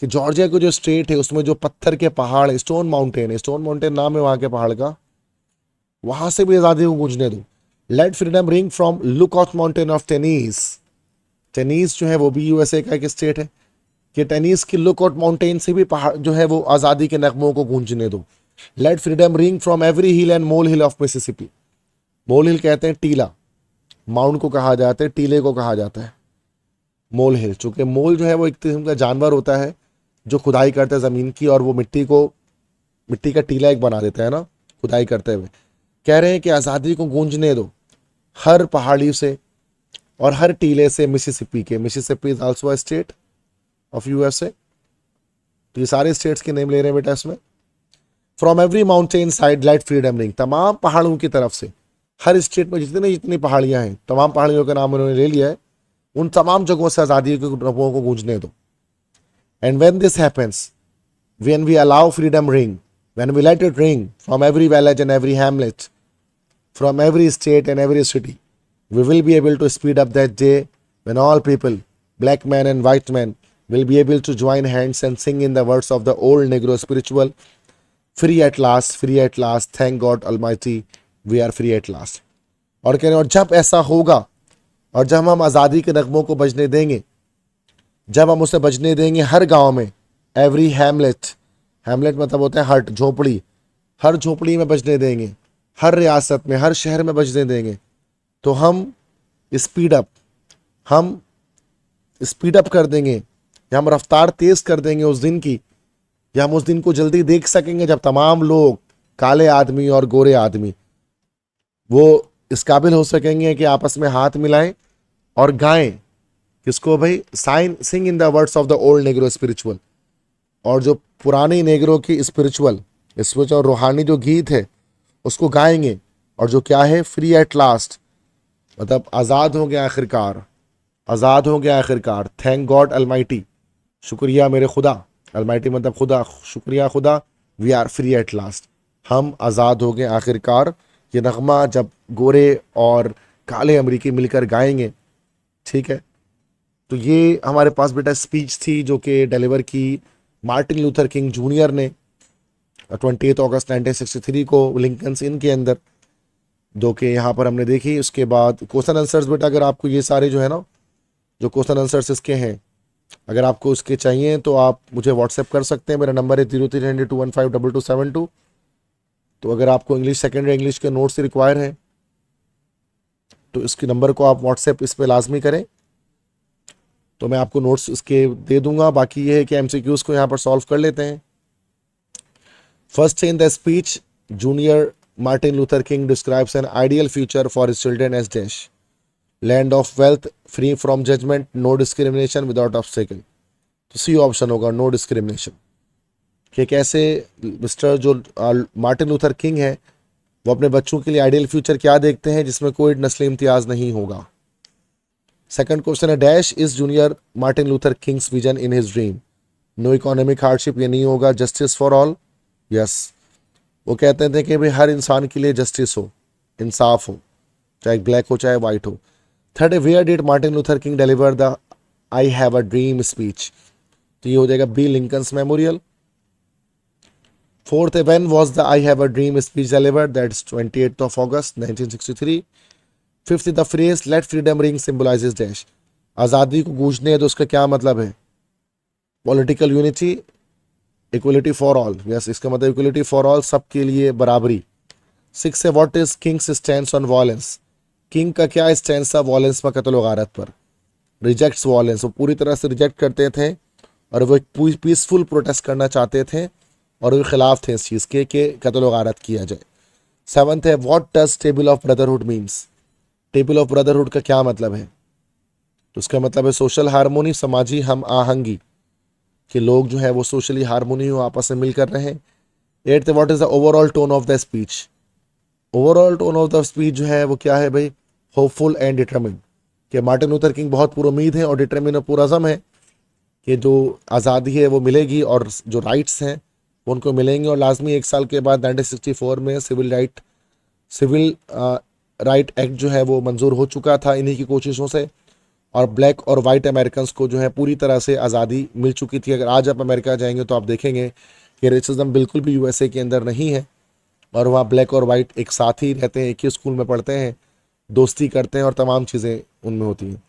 कि जॉर्जिया को जो स्टेट है उसमें जो पत्थर के पहाड़ है, स्टोन माउंटेन है, स्टोन माउंटेन नाम है वहां के पहाड़ का, वहां से भी आज़ादी को गूंजने दो। Let freedom ring from Lookout Mountain of Tennessee. Tennessee जो है वो भी यूएसए का एक स्टेट है, कि टेनीस की लुकआउट माउंटेन से भी पहाड़ जो है वो आज़ादी के नगमों को गूंजने दो। Let freedom ring from every hill and mole hill of Mississippi. Mole hill कहते हैं टीला, माउंट को कहा जाता है, टीले को कहा जाता है मोल हिल। चूंकि मोल जो है वो एक किस्म का जानवर होता है जो खुदाई करता है ज़मीन की, और वो मिट्टी का टीला एक बना देता है ना खुदाई करते हुए। कह रहे हैं कि आज़ादी को गूंजने दो हर पहाड़ी से और हर टीले से मिसिसिपी के। Mississippi is also a state of USA. तो ये सारे स्टेट्स के नेम ले रहे हैं बेटा इसमें। From every mountain side let freedom ring. तमाम पहाड़ों की तरफ से, हर स्टेट में जितनी जितनी पहाड़ियां हैं, तमाम पहाड़ियों का नाम उन्होंने ले लिया है, उन तमाम जगहों से आज़ादी के रंगों को गूंजने दो। And when this happens, when we allow freedom ring, when we let it ring from every village and every hamlet, from every state and every city, we will be able to speed up that day when all people, black men and white men, will be able to join hands and sing in the words of the old Negro spiritual, free at last, thank God Almighty, we are free at last. और कह रहे हैं, और जब ऐसा होगा, और जब हम आज़ादी के नगमों को बजने देंगे, जब हम उसे बजने देंगे हर गांव में, एवरी हैमलेट, हैमलेट मतलब होता है हट, झोपड़ी, हर झोपड़ी में बजने देंगे, हर रियासत में, हर शहर में बजने देंगे। तो हम स्पीड अप, हम स्पीड अप कर देंगे, या हम रफ्तार तेज कर देंगे उस दिन की, या हम उस दिन को जल्दी देख सकेंगे जब तमाम लोग, काले आदमी और गोरे आदमी, वो इस काबिल हो सकेंगे कि आपस में हाथ मिलाएं और गाएं। किसको भाई? Sign sing in the words of the old Negro spiritual. और जो पुराने नेग्रो की स्पिरिचुअल स्पिरिचुअल रूहानी जो गीत है उसको गाएंगे। और जो क्या है? फ्री एट लास्ट, मतलब आज़ाद हो गया आखिरकार, आज़ाद हो गया आखिरकार। थैंक गॉड अलमाइटी, शुक्रिया मेरे खुदा। अलमाइटी मतलब खुदा, शुक्रिया खुदा। We are free at last, हम आज़ाद हो गए आखिरकार। ये नगमा जब गोरे और काले अमरीकी मिलकर गाएंगे, ठीक है। तो ये हमारे पास बेटा स्पीच थी जो कि डिलीवर की मार्टिन लूथर किंग जूनियर ने 28 अगस्त 1963 को लिंकन्स इन के अंदर, जो कि यहाँ पर हमने देखी। उसके बाद क्वेश्चन आंसर्स बेटा, अगर आपको ये सारे जो है ना, जो क्वेश्चन आंसर्स इसके हैं, अगर आपको उसके चाहिए तो आप मुझे व्हाट्सएप कर सकते हैं। मेरा नंबर है 030021522272। तो अगर आपको इंग्लिश सेकेंडरी इंग्लिश के नोट्स रिक्वायर हैं तो इसके नंबर को आप व्हाट्सएप इस पर लाजमी करें, तो मैं आपको नोट्स इसके दे दूंगा। बाकी ये है कि एमसीक्यूज़ को यहाँ पर सॉल्व कर लेते हैं। First in the speech, Junior Martin Luther King describes an ideal future for his children as dash, land of wealth, free from judgement, no discrimination, without obstacle. तो सी ऑप्शन होगा, no discrimination. कि कैसे mister जो Martin Luther king है वो अपने बच्चों के लिए आइडियल फ्यूचर क्या देखते हैं जिसमें कोई नस्ली इम्तियाज नहीं होगा। सेकंड क्वेश्चन है, dash is Junior Martin Luther King's vision in his dream, no economic hardship, ये नहीं होगा। Justice for all, yes. वो कहते थे कि भाई हर इंसान के लिए जस्टिस हो, इंसाफ हो, चाहे ब्लैक हो चाहे वाइट हो। थर्ड है, where did Martin Luther King deliver the I have a dream speech, तो ये हो जाएगा बी, लिंकन्स मेमोरियल। फोर्थ है, when was the I have a dream speech delivered, that's 28 August 1963। Fifth the phrase let freedom ring symbolises dash, आज़ादी को गूंजने है तो उसका क्या मतलब है? Political unity, equality for all, yes, इसका मतलब इक्वलिटी फॉर ऑल, सबके लिए बराबरी। सिक्स है, what is Kings stand on violence, king का क्या स्टैंड था वॉयलेंस पर, कत्ल गारत पर? रिजेक्ट्स वॉयलेंस, वो पूरी तरह से रिजेक्ट करते थे और वो एक पीसफुल प्रोटेस्ट करना चाहते थे और वो खिलाफ थे इस चीज़ के कि कत्ल गारत किया जाए। सेवंथ है, what does table of brotherhood means, table of brotherhood का क्या मतलब है? तो उसका मतलब है सोशल हारमोनी, समाजी हम आहंगी, कि लोग जो है वो सोशली हारमोनी हो, आपस में मिलकर रहें। Eighth, what is the overall tone of the speech, overall tone of the speech जो है वो क्या है भाई? होपफुल एंड डिटरमिन, कि मार्टिन लूथर किंग बहुत पुरुमीद है और डिटरमिन और पुरज़म है कि जो आज़ादी है वो मिलेगी और जो राइट्स हैं वो उनको मिलेंगे। और लाजमी 1 साल के बाद 1964 में सिविल राइट एक्ट जो है वो मंजूर हो चुका था इन्हीं की कोशिशों से, और ब्लैक और वाइट अमेरिकन को जो है पूरी तरह से आज़ादी मिल चुकी थी। अगर आज आप अमेरिका जाएंगे तो आप देखेंगे कि रेसिज्म बिल्कुल भी यूएसए के अंदर नहीं है, और वहाँ ब्लैक और वाइट एक साथ ही रहते हैं, एक ही स्कूल में पढ़ते हैं, दोस्ती करते हैं और तमाम चीज़ें उनमें होती हैं।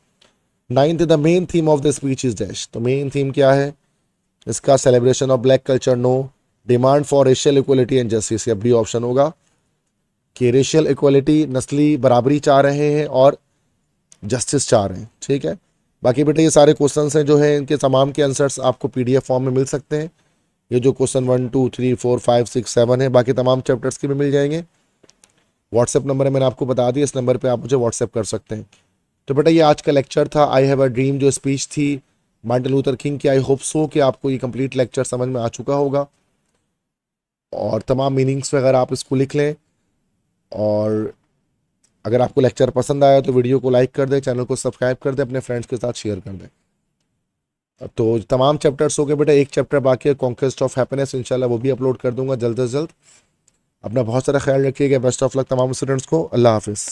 Ninth, the main theme of the speech is dash, तो मेन थीम क्या है इसका? Celebration of black culture, no, demand for racial equality and justice, या बी ऑप्शन होगा कि रेशियल इक्वलिटी, नस्ली बराबरी चाह रहे हैं और जस्टिस चाह रहे हैं, ठीक है। बाकी बेटा ये सारे क्वेश्चंस हैं जो हैं इनके तमाम के आंसर्स आपको पीडीएफ फॉर्म में मिल सकते हैं। ये जो क्वेश्चन 1 2 3 4 5 6 7 है, बाकी तमाम चैप्टर्स के भी मिल जाएंगे। व्हाट्सएप नंबर है मैंने आपको बता दिया, इस नंबर पे आप मुझे व्हाट्सएप कर सकते हैं। तो बेटा ये आज का लेक्चर था, आई हैव अ ड्रीम जो स्पीच थी मार्टिन लूथर किंग की। आई होप सो कि आपको ये कंप्लीट लेक्चर समझ में आ चुका होगा और तमाम मीनिंग्स वगैरह आप इसको लिख लें। और अगर आपको लेक्चर पसंद आया तो वीडियो को लाइक कर दें, चैनल को सब्सक्राइब कर दें, अपने फ्रेंड्स के साथ शेयर कर दें। तो तमाम चैप्टर्स हो गए बेटा, एक चैप्टर बाकी है कॉन्क्वेस्ट ऑफ हैप्पीनेस, इंशाल्लाह वो भी अपलोड कर दूंगा जल्द से जल्द। अपना बहुत सारा ख्याल रखिएगा, बेस्ट ऑफ लक तमाम स्टूडेंट्स को, अल्लाह हाफिज़।